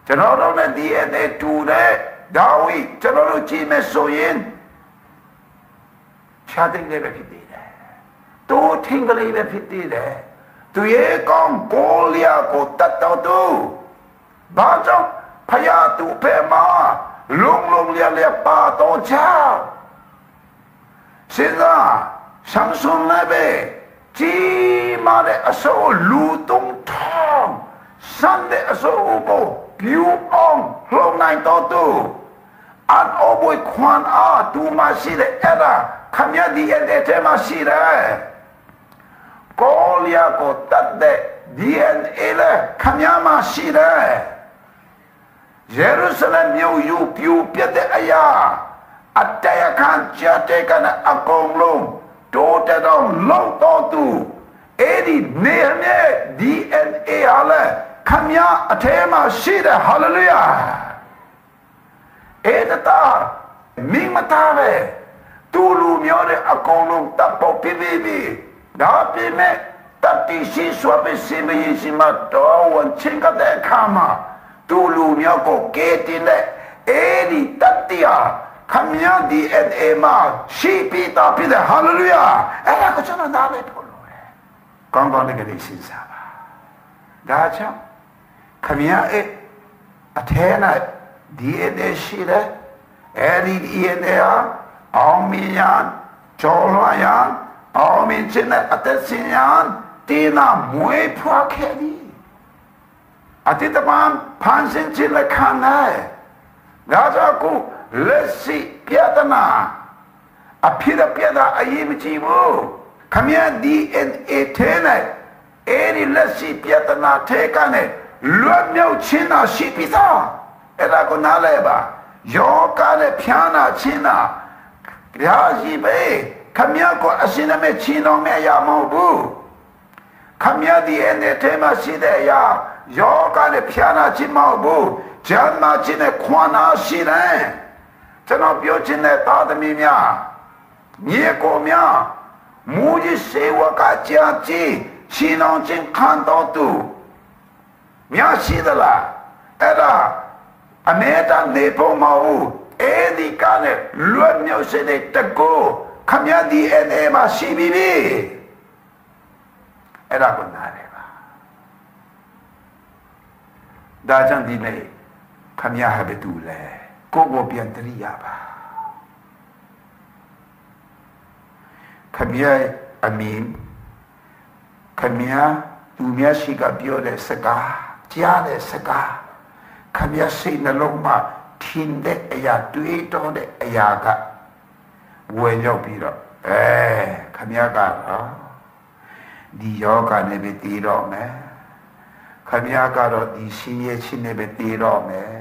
ကျွန်တော်တို့နဲ့ဒီအဲ့တူတဲ့ဒါဝိကျွန်တော်တို့ကြည့်မယ်ဆိုရင်ခြားတဲ့လည်းဖြစ်သေးတယ်တိုးထင်ကလေးပဲဖြစ်သေးတယ်သူရဲ့ကောင်းကိုလျာကိုတတ်တော်သူဘာကြောင့်ဖယားသူပဲမှာလုံလျာပါတော့ချာစဉ်းစားဆမ်ဆွန်လည်းပဲကြီးမားတဲ့အစိုးလူတုံးထောင်းစံတဲ့အစိုးကိုပြူအောင်လှုံနိုင်တော်သူအန်အဘွေခွန်အားသူမရှိတဲ့အဲ့ဒါခမရဒီအဲ့တဲ့မရှိတယ်ကိုလျာကိုတတ်တဲ့ DNA လေခမရမရှိတယ်ယေရုရှလင်မြို့ယူပြူပြတဲ့အရာအတရခံကြတဲ့ကအကုန်လုံးတိုးတက်တော့လုံတော်သူအဲ့ဒီနေနဲ့ DNA ဟာလေခမရအထဲမှာရှိတယ်ဟာလေလုယာအဲ့ဒါမိမသားပဲသူလူမျိုးတဲ့အကုန်လုံးတပ်ပေါ်ပြပြီးဒါပြင်းမဲ့တတိရှိစွာပဲစီမရင်စီမတော်ဝန်ချင်းကတဲ့ခါမှာသူလူမျိုးကိုကဲတင်တဲ့အဲ့ဒီတတိယခမရ DNA မှာရှိပြီးသားဖြစ်တဲ့ဟာလေလုယာအဲ့ဒါကိုကျွန်တော်နားလည်ဖို့လိုတယ်ကောင်းကောင်းလေးကလေးစဉ်းစားပါဒါကြောင့်ခမရအထဲ၌ DNA ရှိတယ်အဲ့ဒီ DNA အောင်မြင်ရန်ကျော်လွှာရန်အောင်မြင်ခြင်းနဲ့အသက်ရှင်ရန်တင်းနာမွေးဖွားခဲ့သည်အတိတ်ကဖန်ဆင်းခြင်းလက်ခံနိုင်ဒါကြောင့်ကိုလက်ရှိပြဒနာအဖြစ်ပြဒအရေးမကြီးဘူးခမရ DNA ထဲနဲ့အဲ့ဒီလက်ရှိပြဒနာထဲကနေလွတ်မြောက်ခြင်းသာရှိပြီးသားအဲ့ဒါကိုနားလဲပါယောဂနဲ့ဖြာနာခြင်းသာရာရှိပဲခမရကိုအရှင်နဲ့ချင်းတော်မဲ့ရမဟုတ်ဘူးခမရ DNA ထဲမှာရှိတဲ့အရာယောဂနဲ့ဖြာနာခြင်းမဟုတ်ဘူးဂျမ်းမာခြင်းနဲ့ခွန်အားရှိတယ် ကျွန်တော်ပြောချင်တဲ့သားသမီးများညီကိုများမူကြီးစေဝကကြာကြီးရှင်အောင်ချင်းခံတော်သူများရှိသလားအဲ့ဒါအနေနဲ့နေဖို့မဟုတ်အဲ့ဒီကနဲ့လွတ်မြောက်စေတဲ့တကူခမရဒီအနေမှာရှိပြီအဲ့ဒါကိုနားတယ်ပါဒါကြောင့်ဒီနေ့ခမရဟာဘယ်သူလဲကိုကိုပြန်တရိယာပါခမရအမင်းခမရသူများရှိကပြောတဲ့စကားကြားတဲ့စကားခမရစိတ်နှလုံးမှာထင်တဲ့အရာတွေးတောတဲ့အရာကဝယ်ရောက်ပြီးတော့ခမရကတော့ဒီယောဂနဲ့ပဲတည်တော့မယ်ခမရကတော့ဒီရှင်ရဲ့ချင်းနဲ့ပဲတည်တော့မယ်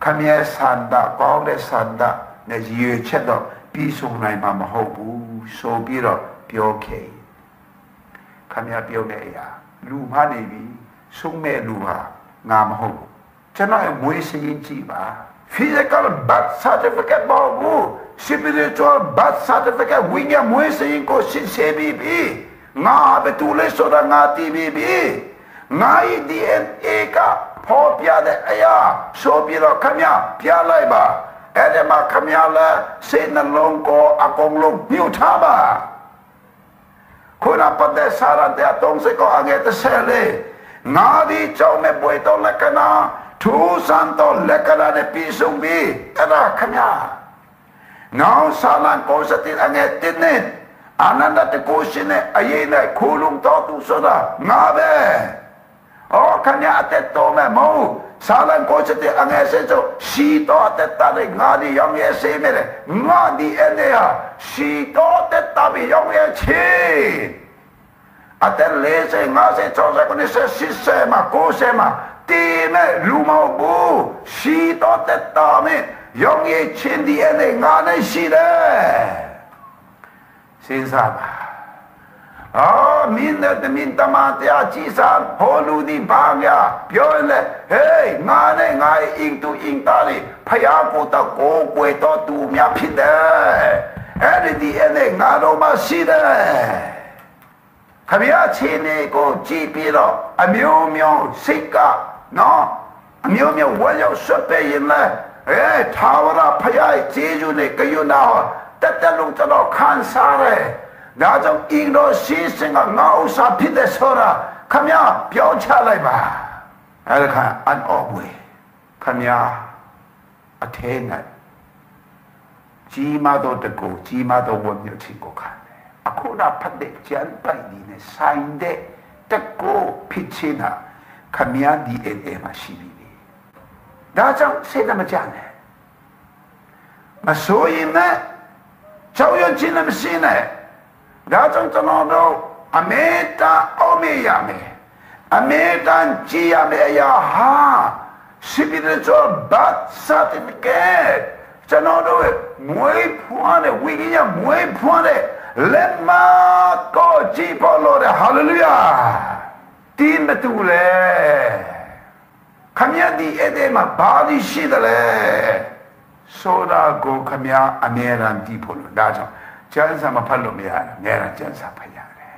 ခမရစန္ဒကောင်းတဲ့စန္ဒနဲ့ရွေချက်တော့ပြီးဆုံးနိုင်မှာမဟုတ်ဘူးဆိုပြီးတော့ပြောခဲ့ခမရပြောတဲ့အရာလူမှနေပြီဆုံးမဲ့လူဟာငါမဟုတ်ဘူးကျွန်တော်မွေးစရင်ကြည့်ပါ physical birth certificate မဟုတ်ဘူး spiritual birth certificate ဝိညာဉ်မွေးစရင်ကိုရှင်းစေပြီးငါဘယ်သူလဲဆိုတာငါသိပြီငါ DNA ကဖော်ပြတဲ့အရာဆိုပြီးတော့ခမရပြလိုက်ပါအဲ့ဒီမှာခမရလည်းစိတ်နှလုံးကိုအကုန်လုံးပြုတ်ထားပါခုနပတ်တဲ့စာရတဲ့30ကိုအငယ်30လေငါဒီကြောင့်မဲ့ပွေတော့လက္ခဏာထူးဆန်းတော့လက္ခဏာနဲ့ပြီးဆုံးပြီအဲ့ဒါခမရနောက်စာလန်ကိုစတဲ့အငယ်တင်နေအနန္တတကိုရှင်နဲ့အရေးနဲ့ခိုးလုံတော့သူဆိုတာငါပဲအော်ခမရအသက်တော်မဲ့မို့စာလန်ကိုစတဲ့အငယ်စေတော့ရှိတော့တဲ့တားငါဒီရောင်ရဲ့စေမဲ့ငါဒီအနေဟာရှိတော့တဲ့တားရောင်ရဲ့ချေအတက်လေးစေငါစေချောစကနေစေစစ်စေမကိုစေမတီမဲ့လူမဟုတ်ဘူးရှိတော့တဲ့တားမဲ့ရောင်ရဲ့ချင်းဒီအနေငါနဲ့ရှိတယ်စဉ်းစားပါမင်းနဲ့မင်းတမန်တရားကြီးစားဘောလူဒီဘာညာပြောလေဟေးငါနဲ့ငါအင်းတူအင်းသားလေးဖယားကိုတော့ကိုကွယ်တော့သူများဖြစ်တယ်အဲ့ဒီအနေငါတို့မှရှိတယ်ခမရချင်းနေကိုကြည့်ပြီးတော့အမျိုးမျိုးစိတ်ကနော်အမျိုးမျိုးဝါရောက်ဆွတ်ပေးရင်လည်းထာဝရဖယားကျေးဇူးနဲ့ကြွနာတက်လုံးတော့ခံစားတယ်ဒါကြောင့်အင်းတို့ရှိစင်ကငါဥစားဖြစ်တဲ့ဆိုတာခမရပြောချလိုက်ပါအဲ့ဒါကအန်အော်ဝေခမရအထဲနဲ့ကြီးမတော်တကူကြီးမတော်ဝတ်မျိုးချီကိုခံတယ်အခုတော့ဖတ်တဲ့ကျန်ပိုင်ဒီနဲ့ဆိုင်တဲ့တကူဖြစ်ချင်တာခမရ DNA မှာရှိပြီဒါကြောင့်စိတ်မကြနဲ့မဆိုရင်နဲ့ကြောက်ရွံ့ခြင်းနဲ့မရှိနဲ့ဒါကြောင့်ကျွန်တော်တို့အမေတာအမေရမယ်အမေတန်ကြည်ရမယ်အရာဟာ spiritual birth certificate ကျွန်တော်တို့မွေးဖွားတဲ့ဝိညာဉ်မွေးဖွားတဲ့လက်မကိုကြည်ပေါ်လို့တဲ့ hallelujah ဒီမတူလေခမရဒီအဲ့ဒီမှာဘာဒီရှိတယ်လဲဆိုတာကိုခမရအမြဲတမ်းကြည့်ဖို့လို့ဒါကြောင့်ကျမ်းစာမဖတ်လို့မရတယ်အမြဲတမ်းကျမ်းစာဖတ်ရတယ်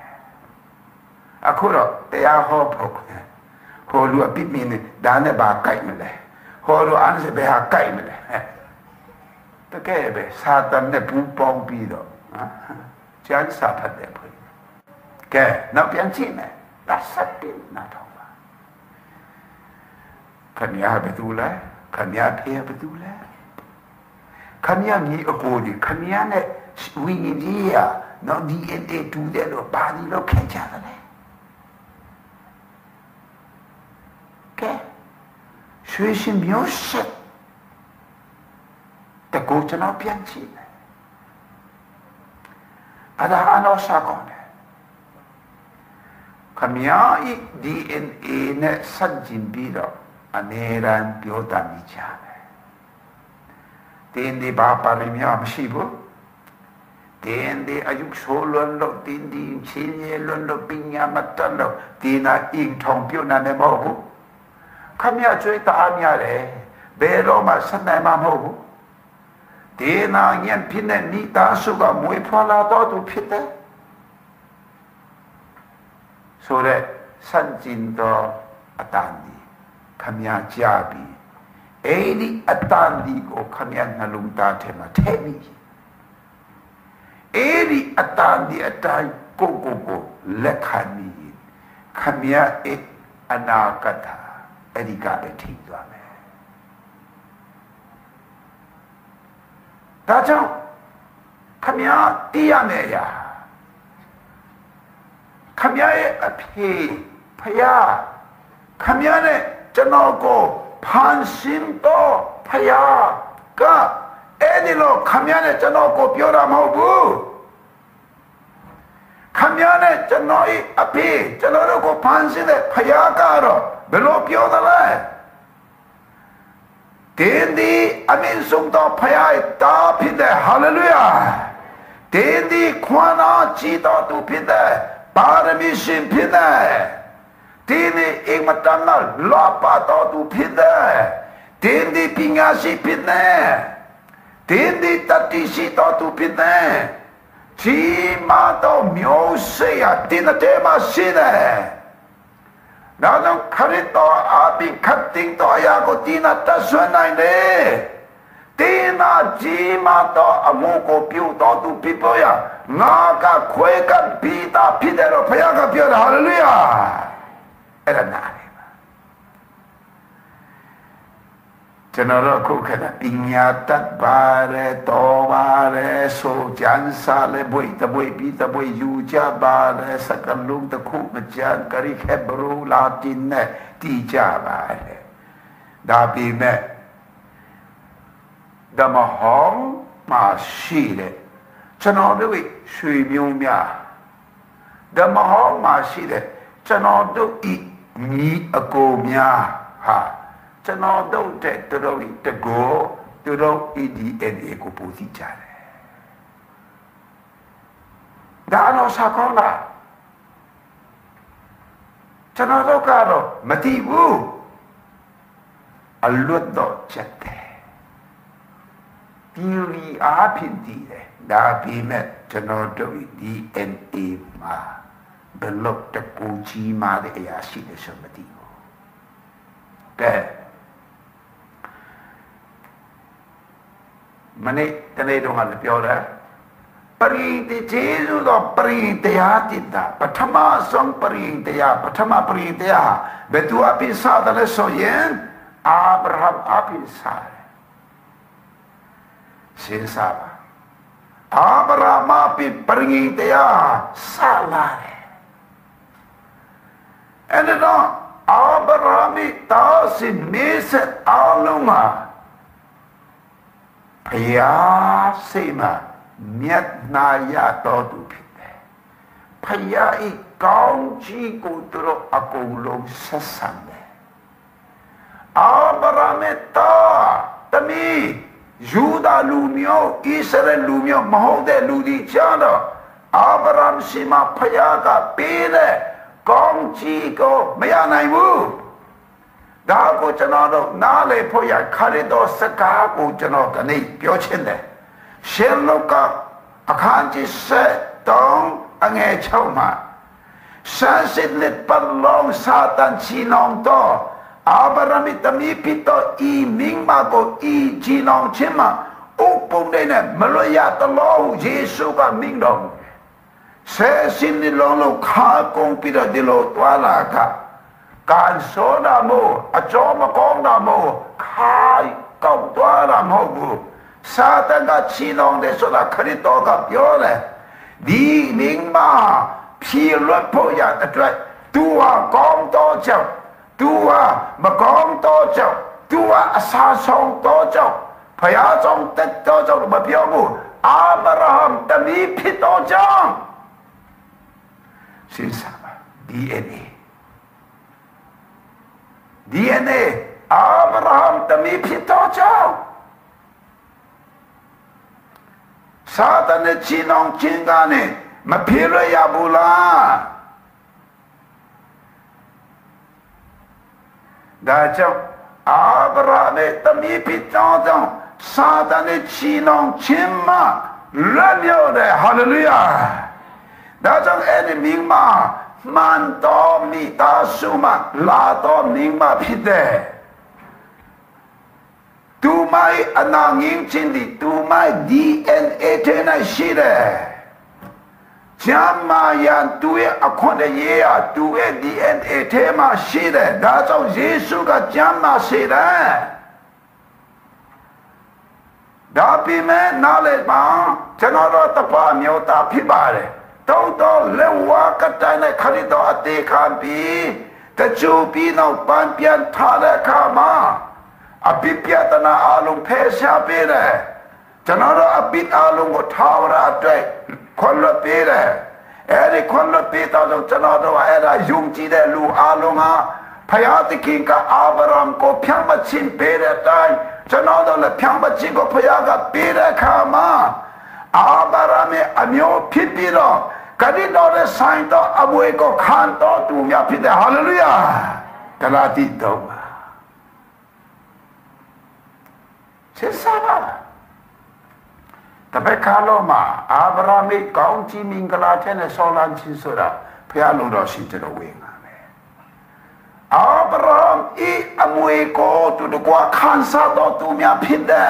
အခုတော့တရားဟောဖို့ဟိုလူအပြစ်မြင်နေဒါနဲ့ဘာကြိုက်မလဲဟောလူအားစဘယ်ဟာကြိုက်မလဲတကယ်ပဲစာတန်နဲ့ပူပေါင်းပြီးတော့ကျမ်းစာဖတ်တယ်ဖွင့်ကဲနောက်ပြန်ကြည့်မယ်ဒါစက်တင်နာတော့ပါခမရဘယ်သူလဲခမရဖေးဘယ်သူလဲခမရမြေအကိုဒီခမရနဲ့ဝိညာဉ်ကြီးရနော် DNA တူတယ်လို့ဘာဒီလို့ခင်ကြတယ်ကဲရွှေရှင်မျိုးဆက်တကူကျွန်တော်ပြန်ကြည့်မယ်အဒါအနောစာကောတယ်ခမရ DNA နဲ့စัจจินပြီးတော့အနေရန်ပြောတတ်မိကြတယ်တင်းဒီဘာပါရမီမရှိဘူးတင်းဒီအယုဆိုလွန်လို့တင်းဒီချင်းရလွန်လို့ပညာမတတ်လို့ဒီနာအင်းထုံပြုတ်နေမဟုတ်ဘူးခမရကျွေးတာများတယ်ဘယ်တော့မှဆက်နိုင်မှာမဟုတ်ဘူး ဒေနာညံဖြစ်တဲ့မိသားစုကမွေးဖွားလာတော်သူဖြစ်တယ်ဆိုတဲ့စံကျင်တော်အတန်ဒီခမညာကြပြီအဲ့ဒီအတန်ဒီကိုခမညာနှလုံးသားထဲမှာထည့်မိအဲ့ဒီအတန်ဒီအတိုင်းကိုလက်ခံမိခမညာအနာဂတ်အဲ့ဒီကပဲထိသွားမယ်ဒါကြောင့်ခမညာတည်ရမယ်ရာခမညာရဲ့အဖေဖယားခမညာနဲ့ကျွန်တော်ကိုဖန်ဆင်းတော့ဖယားကအဲ့ဒီလိုခမညာနဲ့ကျွန်တော်ကိုပြောတာမဟုတ်ဘူးခမညာနဲ့ကျွန်တော်ရဲ့အဖေကျွန်တော်တို့ကိုဖန်ဆင်းတဲ့ဖယားကတော့ဘယ်လိုပြောသလဲတင်းဒီအမင်းဆုံးတော့ဖယားတာဖြစ်တဲ့ဟာလေလုယာတင်းဒီခွာနာကြည်တော်သူဖြစ်တဲ့ပါရမီရှင်ဖြစ်တဲ့တင်းဒီအိမ်မတန်းလာပါတော်သူဖြစ်တဲ့တင်းဒီပညာရှိဖြစ်တဲ့တင်းဒီတတိရှိတော်သူဖြစ်တဲ့ဒီမှာတော့မျိုးစေ့ရတင်းတဲ့မရှိတဲ့နောက်တော့ခရစ်တော်အပိခတ်တင်တော်ရာကိုတင်းတဆွနိုင်တယ်တင်းနာကြီးမှာတော့အမှုကိုပြုတော်သူဖြစ်ပေါ်ရငါကခွဲကပ်ပြီးတာဖြစ်တယ်လို့ဘုရားကပြောတယ်ဟာလေလုယာအဲ့ဒါနားလေပါကျွန်တော်တို့ခုခဏပညာတတ်ပါရဲတော်ပါရဲဆိုကြံစားလေဘွေတဘွေပြီးတဘွေယူကြပါရဲစကလုံးတခုမကြံကရိခေဘရူလာတင်နဲ့တီကြပါရဲဒါပေမဲ့ဓမ္မဟောင်းမရှိတဲ့ကျွန်တော်တို့ရွှေမျိုးများဓမ္မဟောင်းမရှိတဲ့ကျွန်တော်တို့ဤညီအကိုများဟာကျွန်တော်တို့တဲ့သူတို့ဤတကောသူတို့ EDNA ကိုပူစီကြတယ်ဒါတော့စကောင်းလားကျွန်တော်တို့ကတော့မသိဘူးအလွတ်တော့ချက်တယ်ဒီရီအားဖြင့်တည်တယ်ဒါပေမဲ့ကျွန်တော်တို့ DNA မှာဘယ်လောက်တကူကြီးမားတဲ့အရာရှိတယ်ဆိုမသိဘူးကဲမနေ့တနေ့တော့လည်းပြောတယ်ပရိသေကျေးဇူးတော်ပရိတရားတိတာပထမဆုံးပရိတရားပထမပရိတရားဘယ်သူအပိစားတယ်လဲဆိုရင်အာဗြဟံအပိစားရှင်းစားပါအာဗြဟံအပိပရိတရားစားလာတယ်အဲ့တော့အာဗြဟံမိတာစီမေစအလုံးမှာဘုရားစိတ်မှာမြတ်နာရတော်သူဖြစ်တယ်ဘုရားဤကောင်းကြီးကိုသူတို့အကုန်လုံးဆက်ဆံတယ်အာဗြဟံမိတာတမီယူဒာလူမျိုးဣသရေလလူမျိုးမဟုတ်တဲ့လူတွေကြတော့အာဗြဟံရှိမှဘုရားကပေးတဲ့ကောင်းကြီးကိုမရနိုင်ဘူးဒါကိုကျွန်တော်တို့နားလေဖို့ရခရစ်တော်စကားကိုကျွန်တော်ကနေပြောချင်တယ်ရှင်လုကာအခန်းကြီး7အငယ်6မှာဆန်းစစ်လက်ပလုံးစာတန်ချီနောင်တော့အာဗြဟံမိတမီပီတော့ဤမင်းမကိုဤချီနောင်ချင်းမှာဥပုံနဲ့မလွတ်ရတလို့ယေရှုကမင်းတော်ဆဲစင်းဒီလုံးလုံးခါကုန်ပြီးတော့ဒီလိုတွာလာကการโซดาโมอจอมกองดาโมคายเก่าตัวดาโมบุซาตานก็ชี้น้องเดโซดาคริสโตก็ပြောတယ်ဒီမင်းမဖြေလွတ်ဖို့ရတဲ့သူဟာကောင်းတော့ကြောင့်သူဟာမကောင်းတော့ကြောင့်သူဟာအစာဆုံးတော့ကြောင့်ဖယားဆုံးတက်တော့ကြောင့်မပြောဘူးအာဗြဟံတမီဖြစ်တော့ကြောင့်စဉ်းစားပါ DNA အာဗြဟံတမီဖြစ်တော့ကြောင့်စာတန်နဲ့ချင်းအောင်ချင်းကနေမပြေရရဘူးလားဒါကြောင့်အာဗြဟံနဲ့တမီဖြစ်တော့ကြောင့်撒旦的气囊亲嘛，热妙的，哈利路亚！那种爱的明嘛，满到米大树嘛，拉到明嘛皮的。tu mai anangin cindi tu mai DNA tena shide jama yan tuye akhonde ye ya tuye DNA tema shide da chao Yesu ka jama shide da pi me na le ba chano ro tapa myo ta phit ba de tau to le wa ka tai nai khari to ate khan pi ta chu pi nau pan pian tha le kha ma Abipyatana alung pesha pere. Janara abit alung ko tawara atwe. Konlo pere. Eri konlo pita jong janara era yungji de lu alung ha. Payati kinka Abraham ko pyangma chin pere tay. Janara le pyangma chin ko payaga pere kama. Abraham amyo pipiro. Kadi dore sain to abue ko khan to tu mya pide. Hallelujah. Kalati do. Sesama. Tapi kalau ma Abraham kau ci mingkala tene solan ci sura pia lu do si te do wenga me. Abraham amui ko tu do kwa khansa do tu mya phit de.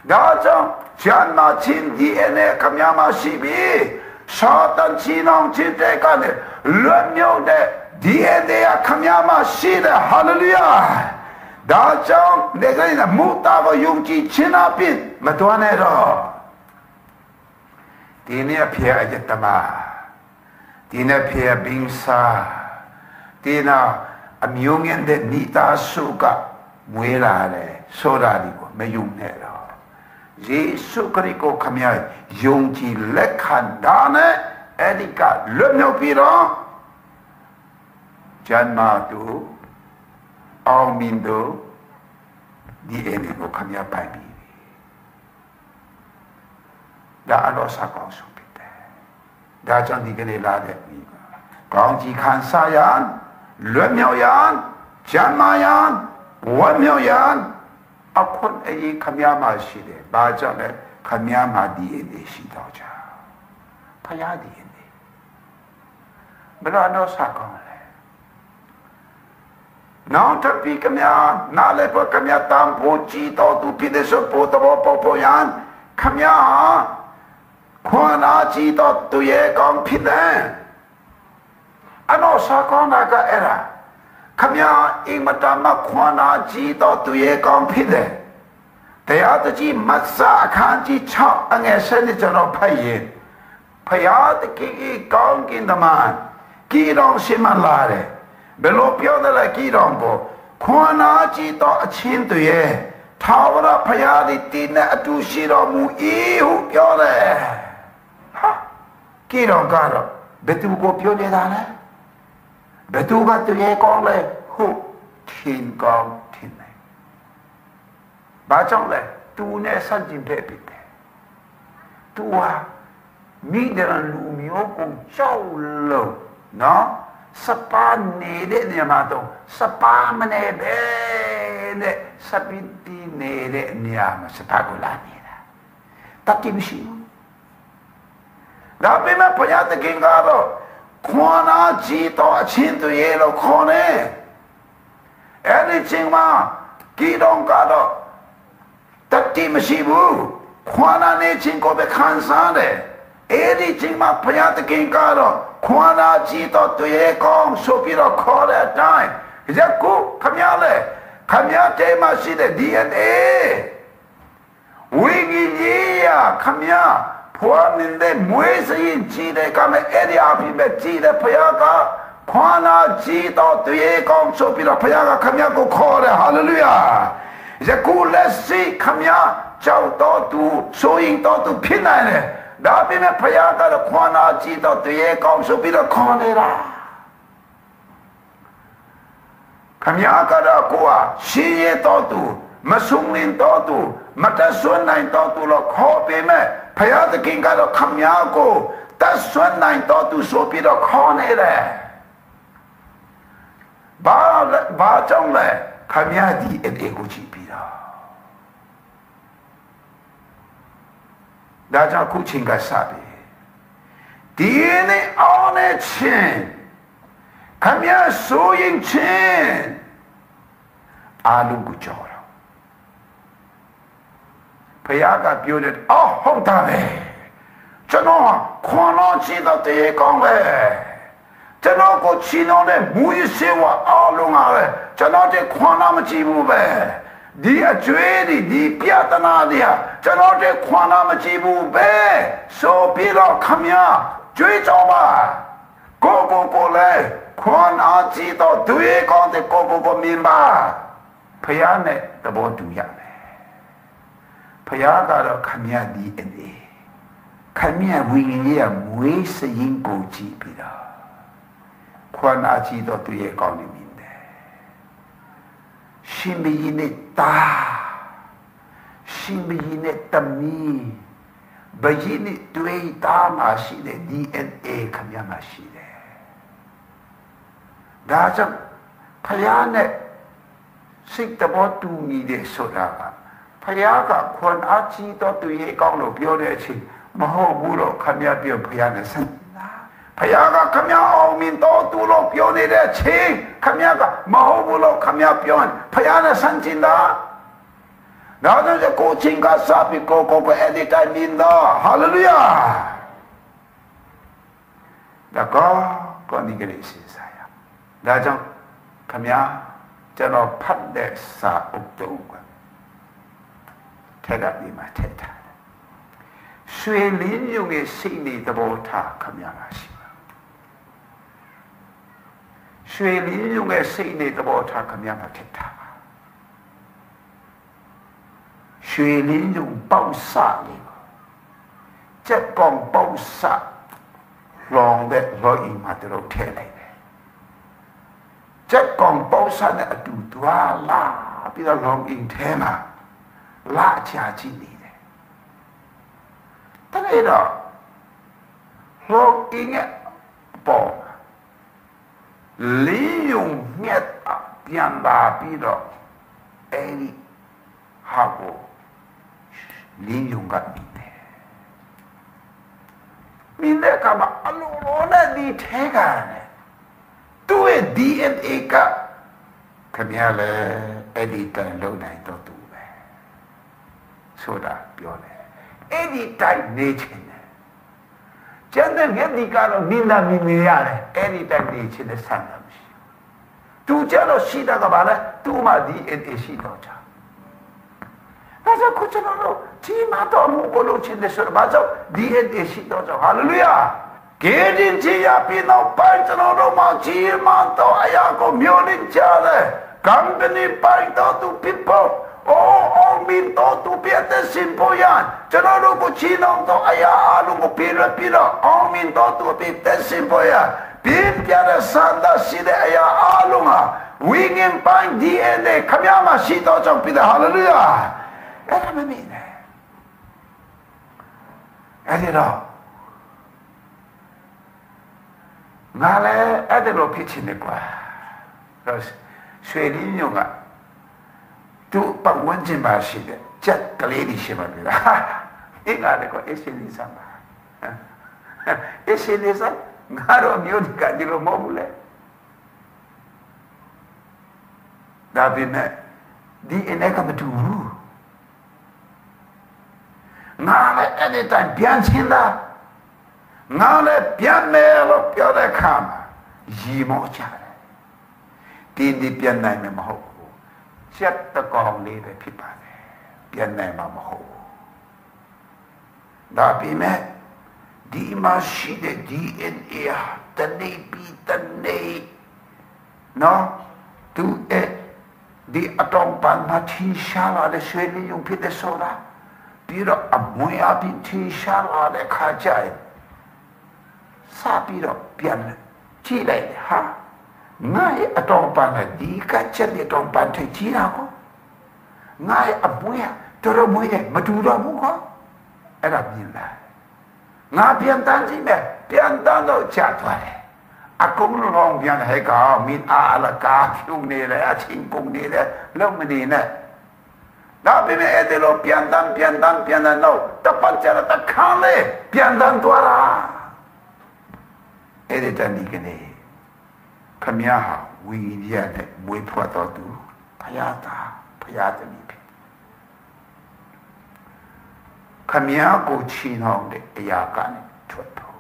Da chang chan ma chin DNA kamya ma si bi Satan chi nong chi te ka ne lön myo de DNA kamya ma si de. Hallelujah. Da chang 내가 이나 무다고 용기 지나빈 마도안에로 디네 피해 이제다마 디네 피해 빙사 디나 암용인데 니다수가 무에라래 소라리고 매용내로 예수 그리고 가면 용기 렉한다네 에디가 르묘비로 잔마도 아우민도 DNA고 가면 바이비 나 알아서 가수비대 나 전이게 라데 강지 칸사얀 르묘얀 잔마얀 원묘얀 아콘 에이 가면마시데 맞아네 가면마 DNA 시도자 파야 DNA 브라노 사건 Now to pick me on, now let me come here, Tampo, Chito, to Pide, Sopoto, Popoyan, come here, Kwana, Chito, to ye, come Pide. I know Sakonaka era. Come here, Imatama, Kwana, Chito, to ye, come Pide. They are the G, Matsa, Kanji, Chop, and a senator of Paye. Payat, Kiki, Gong in the man, Kidon Simalare. Below the Lakidongo, Kwana to a chin to ye, Tower Payadi Tina to Shiro Mu Iu Piore. Ha! Kidon Garo, Betugo Piodane? Betuga to ye gole, who? Tin gong tin. Bajole, tu ne sanjim pepite. Tua, Mideran Lumioco, Chow Low, no? Sapa nede ni amato, sapa manebe ne, sapiti nede ni ama sepagulani na. Takimshi. Dapat me payat kingaro, kona jito achinto yelo kone. Eri chingma kidong kado, takimshibu, kona ne chingko be kansane. Eri chingma payat kingaro. Kwana Chito to ye kong sopiro call at time. Jaku, Kamiale, Kamiate Maside DNA. Wingy ya, Kamia, Puan in the Muesi in Chide, come area of Chide Payaka, Kwana Chito to ye kong sopiro Payaka, Kamiako call it, hallelujah. Jaku, let's see, Kamia, Chow to, sewing to Pinane. Dapat me payaka kwana Chito to ye kong supira konera. Kamyaka da kuwa siye totu, masungin totu, matasun nain totu lo kopi me payata kinga do kamyako tasun nain totu supira konera. Ba chong le kamyadi et ego chipira. ဒါကြောင့်ခုချိန်ကစပြီဒီနေ့အောင်နေချင်းခမရဆိုရင်ချင်းအာလုံးကိုကြော်တော့ဖခင်ကပြောတယ်အော်ဟုတ်တာပဲကျွန်တော်ခွန်တော်ချီတော့တေကောင်းပဲကျွန်တော်ကိုချီလို့တဲ့မူရစေဝအားလုံးကပဲကျွန်တော်တဲ့ခွန်တော်မကြည့်ဘူးပဲဒီအကျွေးဒီပြဿနာတွေကျွန်တော်တဲ့ခွန်တော်မကြည့်ဘူးပဲဆိုပြီးတော့ခမရကျွေးကြောပါကိုလည်းခွန်အားကြည့်တော့သူရဲ့ကောင်းတဲ့ကိုမြင်ပါဖခင်နဲ့သဘောတူရမယ်ဖခင်ကတော့ခမရဒီအနေခမရဝိညာဉ်ရဲ့မွေးစရင်ကိုကြည့်ပြီးတော့ခွန်အားကြည့်တော့သူရဲ့ကောင်းနေမြင်တယ်ရှင်မင်းနဲ့တာရှင်မင်းနဲ့တမီဘယင်းနဲ့တွေ့တာမှရှိတဲ့ DNA ခမရမှရှိတယ်ဒါကြောင့်ဖခင်နဲ့စိတ်တဘောတူညီတဲ့ဆိုတာကဖခင်ကခွန်အားကြီးတော့သူရဲ့ကောင်းလို့ပြောတဲ့အချိန်မဟုတ်ဘူးလို့ခမရပြောဖခင်နဲ့ဆန်းဖခင်ကခမရအောင်မင်းတော့သူလို့ပြောနေတဲ့အချိန်ခမရကမဟုတ်ဘူးလို့ခမရပြောဖခင်နဲ့ဆန်းကျင်တာဒါကြောင့်ကိုချင်းကစားပြီးကိုအဲ့ဒီတိုင်းမြင်တော့ဟာလေလုယာဒါကောဒီကလေးစီစားရဒါကြောင့်ခမရကျွန်တော်ဖတ်တဲ့စာအုပ်တုံးကထက်ကပြီးမှထက်ထားတယ်ရွှေလင်းညုံရဲ့စိတ်နေသဘောထားခမရပါရှိပါရွှေလင်းညုံရဲ့စိတ်နေသဘောထားခမရမှာထက်ထားပါရွှေလင်းညုံပေါက်စလေးကြက်ကောင်ပေါက်စလောင်တဲ့လောအီမှာတို့ထဲလိုက်ကြက်ကောင်ပေါက်စားတဲ့အတူတွာလာပြီးတော့လောင်အင်းထဲမှာလာချာကြည့်နေတယ်တကယ်တော့လောင်အင်းရဲ့ပေါ်လင်းယုံမြတ်ပြန်လာပြီးတော့အဲဒီဟာကိုလင်းယုံကမြင်တယ်မြင်တဲ့အခါမှာအလိုလိုနဲ့ဒီထဲကသူ့ရဲ့ DNA ကခင်ဗျားလည်းအဲ့ဒီတိုင်းလုံနိုင်တော့သူပဲဆိုတာပြောတယ်အဲ့ဒီတိုင်းနေချင်တယ်ကျန်တဲ့မြတ်ဒီကတော့မိနာမိနေရတယ်အဲ့ဒီတိုင်းနေချင်တဲ့ဆန္ဒမရှိသူကျတော့ရှိတာကဘာလဲသူ့မှာ DNA ရှိတော့ချာဒါကြောင့်ကိုကျွန်တော်တို့ဒီမှာတော့ဘုဘလို့ချင်တဲ့ဆိုတော့ဘာကြောင့် DNA ရှိတော့ချာဟာလေလုယာကေရင်ချီယာပြနောပိုင်ကျွန်တော်တို့မှာချီမတော့အရာကိုမျိုးနေကြတယ် company ပိုင်တော့သူ people all mean တော့သူပြတဲ့စင်ပေါ်ရန်ကျွန်တော်တို့ကိုချီနောတော့အရာအလုံးကိုပြတော့ all mean တော့သူပြတဲ့စင်ပေါ်ရန်ပြပြတဲ့စန္ဒရှိတဲ့အရာအလုံးဟာဝိညာဉ်ပိုင် DNA ခမရမရှိတော့ကြောင့်ပြတဲ့ hallelujah အဲ့ဒါမမြင်နဲ့အဲ့ဒီတော့ငါလည်းအဲ့ဒါလိုဖြစ်ချင်တယ်ကွာရွှေလင်းညုံကသူ့ပတ်ဝန်းကျင်မှာရှိတဲ့ကြက်ကလေးတွေရှိမှပြီလားအင်းကလည်းကိုအရှင်လေးစမ်းပါအရှင်လေးစမ်းငါတို့မျိုးဒီကဒီလိုမဟုတ်ဘူးလေဒါပေမဲ့ဒီအနေကမတူဘူးငါလည်းအဲ့ဒီတိုင်းပြန်ချင်တာငါလည်းပြန်မယ်လို့ပြောတဲ့အခါမှာရီမောကြတယ်ဒီပြန်နိုင်မှာမဟုတ်ဘူးချက်တကောင်လေးပဲဖြစ်ပါတယ်ပြန်နိုင်မှာမဟုတ်ဘူးဒါပေမဲ့ဒီမှာရှိတဲ့ DNA တနေ့ပြီးတနေ့နော်သူဒီအတောင်ပန်မှာထင်ရှားလာတဲ့ဆွေးနွေးရုံဖြစ်တဲ့ဆိုတာပြီးတော့အမွေအပြင်ထင်ရှားလာတဲ့ခါကျရင်စားပြီးတော့ပြန်ကြည့်လိုက်ဟာငါရဲ့အတော်ပန်နဲ့ဒီကချက်တဲ့တော်ပန်ထိကြည့်တာကိုငါရဲ့အမွေတော်မွေမတူတော့ဘူးကွာအဲ့ဒါမြင်လာငါပြန်တန်းကြည့်မယ်ပြန်တန်းတော့ချသွားတယ်အကုန်လုံးပြန်ဟဲ့ကောင်မင်းအားလကားဖြူနေလေအချင်းကုန်နေလေလုံးမနေနဲ့ ဒါပေမဲ့အဲ့ဒီလိုပြန်တန်းတော့တပတ်ကြတော့တခါလေပြန်တန်းသွားတာအဲ့ဒီတန်ဒီကနေခမည်းဟာဝီရတဲ့မွေးဖွားတော်သူဘုရားသားဘုရားသမီးဖြစ်ခမည်းကိုချီနှောင်တဲ့အရာကနေထွက်ဖို့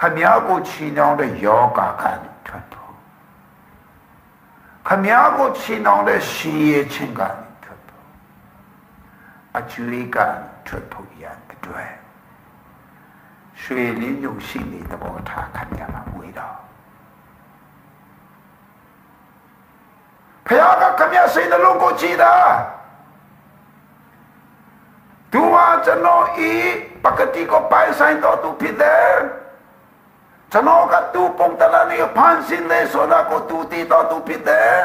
ခမည်းကိုချီနှောင်တဲ့ယောဂကနေထွက်ဖို့ခမည်းကိုချီနှောင်တဲ့ရှင်ရဲ့ချင်းကနေထွက်ဖို့အကျွေးကနေထွက်ဖို့ရတဲ့ရွှေလင်းညုံရှိနေသဘောထားခမည်းမှာဝေးတော့ဘုရားကခမည်းစိတ်နှလုံးကိုကြည်တာသူဟာကျွန်တော်ဤပကတိကိုပိုင်ဆိုင်တော်သူဖြစ်တယ်ကျွန်တော်ကသူပုံတလာနေဖန်ဆင်းနေဆိုတာကိုသူတည်တော်သူဖြစ်တယ်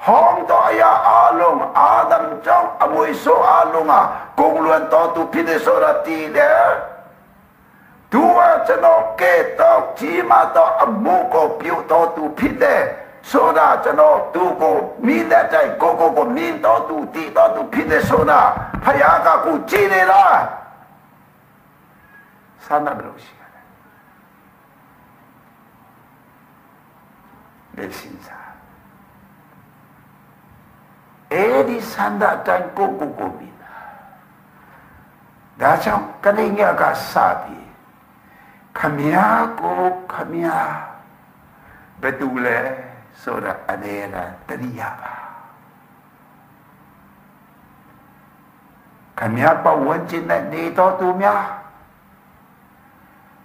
ဟောင်းတော်ရအလုံးအာဒမ်ကြောင့်အမွေဆိုအလုံးကကုန်လွန်တော်သူဖြစ်တယ်ဆိုတာတည်တယ်သူဟာကျွန်တော်ကဲတော့ကြီးမာတော့အမှုကိုပြုတော်သူဖြစ်တယ်ဆိုတာကျွန်တော်သူကိုမိတဲ့တိုင်ကိုမြင်တော်သူတည်တော်သူဖြစ်တယ်ဆိုတာဖယားကကိုကြည်နေလားဆန္ဒဘလို့ရှိရတယ်လက်ရှိစားအဲ့ဒီဆန္ဒတိုင်ကိုမြင်တာဒါကြောင့်ကနေငါကစပြီးခမည်းကိုခမည်းဘယ်သူလဲဆိုတာအနေနဲ့တရိယာပါခမည်းပတ်ဝန်းကျင်နဲ့နေတော်သူများ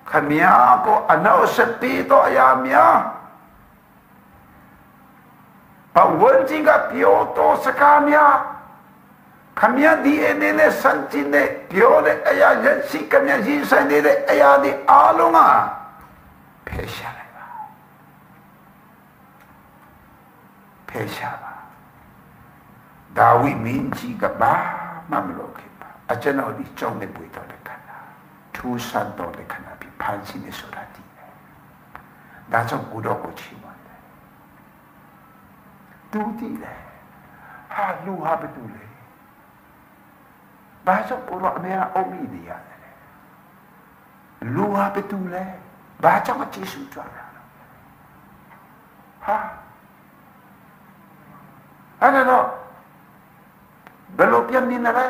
ခမည်းကိုအနောက်ဆက်ပြီးတော့အရာများပတ်ဝန်းကျင်ကပြောတော်စကားများခမည်းဒီအနေနဲ့စံကျင်တဲ့ပြောတဲ့အရာရရှိခမည်းရည်ဆိုင်နေတဲ့အရာဒီအားလုံးကဖယ်ရှားလိုက်ပါဖယ်ရှားပါဒါဝိမင်းကြီးကဘာမှမလုပ်ခဲ့ပါအကျွန်တော်ဒီကြောင်းနဲ့ပွေတော်တဲ့ခန္ဓာထူးဆန်းတော်တဲ့ခန္ဓာပြီးဖန်ဆင်းနေဆိုတာဒီဒါကြောင့်ကိုတော့ကိုချီးမွမ်းတယ်သူတည်တယ်ဟာလူဟာဘယ်သူလဲဘာကြောင့်ကိုတော့အမေကအုံးမိနေရတယ်လူဟာဘယ်သူလဲဘာကြောင့်ကျေးဇူးကြွားတာဟာအဲ့တော့ဘယ်လိုပြန်နေလဲ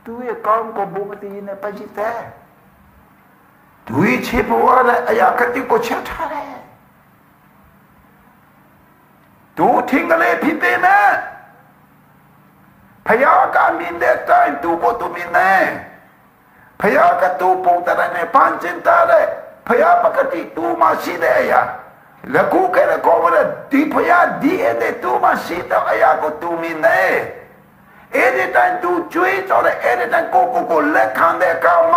သူရဲ့ကောင်းကိုဘုမတီနဲ့ပတ်ကြည့်တယ်သူရဲ့ချေပေါ်ရတဲ့အရာကတိကိုချက်ထားတယ်သူထင်ကလေးဖြစ်တယ်နဲ့ဖယားကမြင်တဲ့တိုင်းသူကိုသူမြင်နေဖယားကသူပုံတရနဲ့ပန်းကျင်တာတဲ့ဖယားပကတိသူမရှိတဲ့အရာလက်ကူကလည်းကောမတဲ့ဒီဖယားဒီတဲ့သူမရှိတဲ့အရာကိုသူမြင်နေအဲ့ဒီတိုင်းသူကျွေးတော်တဲ့အဲ့ဒီတိုင်းကိုလက်ခံတဲ့ကောင်မ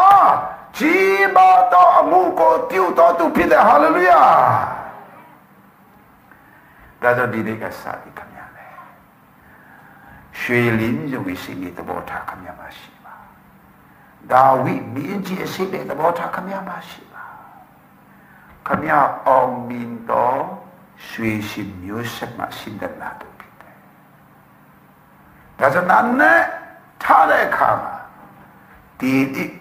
ကြီးမားသောအမှုကိုပြုတော်သူဖြစ်တဲ့ဟာလေလုယာဒါကြောင့်ဒီနေ့ကစပြီးခမည်းလေရွှေလင်းရုပ်ရှိတဲ့သဘောထားခမည်းမရှိပါဒါဝိမင်းကြီးရှိတဲ့သဘောထားခမည်းမရှိပါခမည်းအောင်မင်းတော်ရွှေရှိမျိုးဆက်မှရှိတဲ့နာတို့ဖြစ်တယ်ဒါကြောင့်နာနဲ့ထားတဲ့အခါမှာဒီ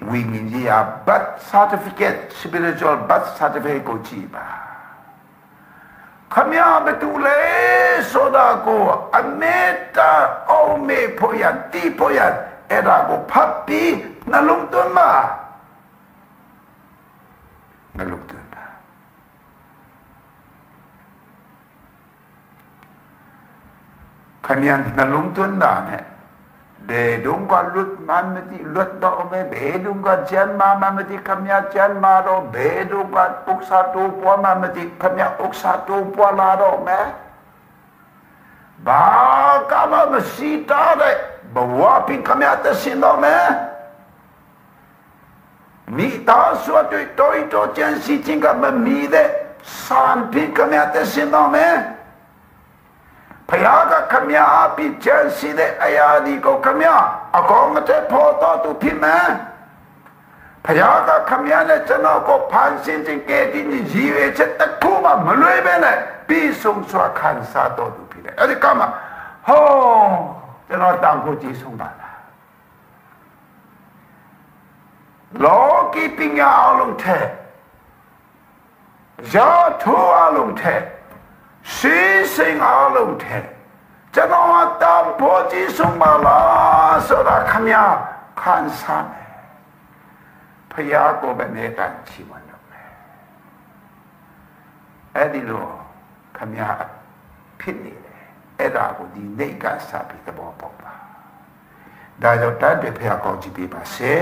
ဝိမင်းကြီးက birth certificate spiritual birth certificate ကိုကြည့်ပါခမည်းဘတူလေဆိုတာကိုအမေတာအောင်မေဖို့ရတီဖို့ရအဲ့ဒါကိုဖတ်ပြီးနှလုံးသွင်းပါနှလုံးသွင်းပါခမည်းနှလုံးသွင်းတာနဲ့ဘေဒုံကလွတ်မမတိလွတ်တော့ဘေဒုံကကျန်မမတိခမည်းကျန်မာတော့ဘေဒုံကဥက္စာတူပွားမမတိခမည်းဥက္စာတူပွားလာတော့မယ်ဘာကမရှိတဲ့ဘဝပင်ခမည်းတစင်တော့မယ်မိသားစုတွေတော်ကျန်စီချင်းကမမီတဲ့စံပင်ခမည်းတစင်တော့မယ်ဖယားကခမည်းအပိကျန်စီတဲ့အရာဒီကိုခမည်းအကောင်မတဲ့ဖို့တော်သူဖြစ်မယ်ဖယားကခမည်းနဲ့ကျွန်တော်ကိုဖန်ဆင်းခြင်းကဲဒီညီရွေချက်တခုမှမလွဲပဲနဲ့ပြီးဆုံးစွာခံစားတော်သူဖြစ်တယ်အဲ့ဒီကမှဟော ကျွန်တော်တန်ဖို့ကြည်ဆုံးပါလားလောကီပညာအလုံးထဲရာထိုးအလုံးထဲရှိစိန်အလုံးထဲကျွန်တော်တန်ဖို့ကြည်ဆုံးပါလားဆိုတာခမညာခံစားမယ်ဖယားကိုပဲနေတန်ချီးမွမ်းတော့မယ်အဲ့ဒီလိုခမညာဖြစ်နေတယ်အဲ့ဒါကိုဒီနေကစားပြီးသဘောပေါက်ပါဒါကြောင့်တတ်တယ်ဖယားကောင်းကြည့်ပေးပါစေ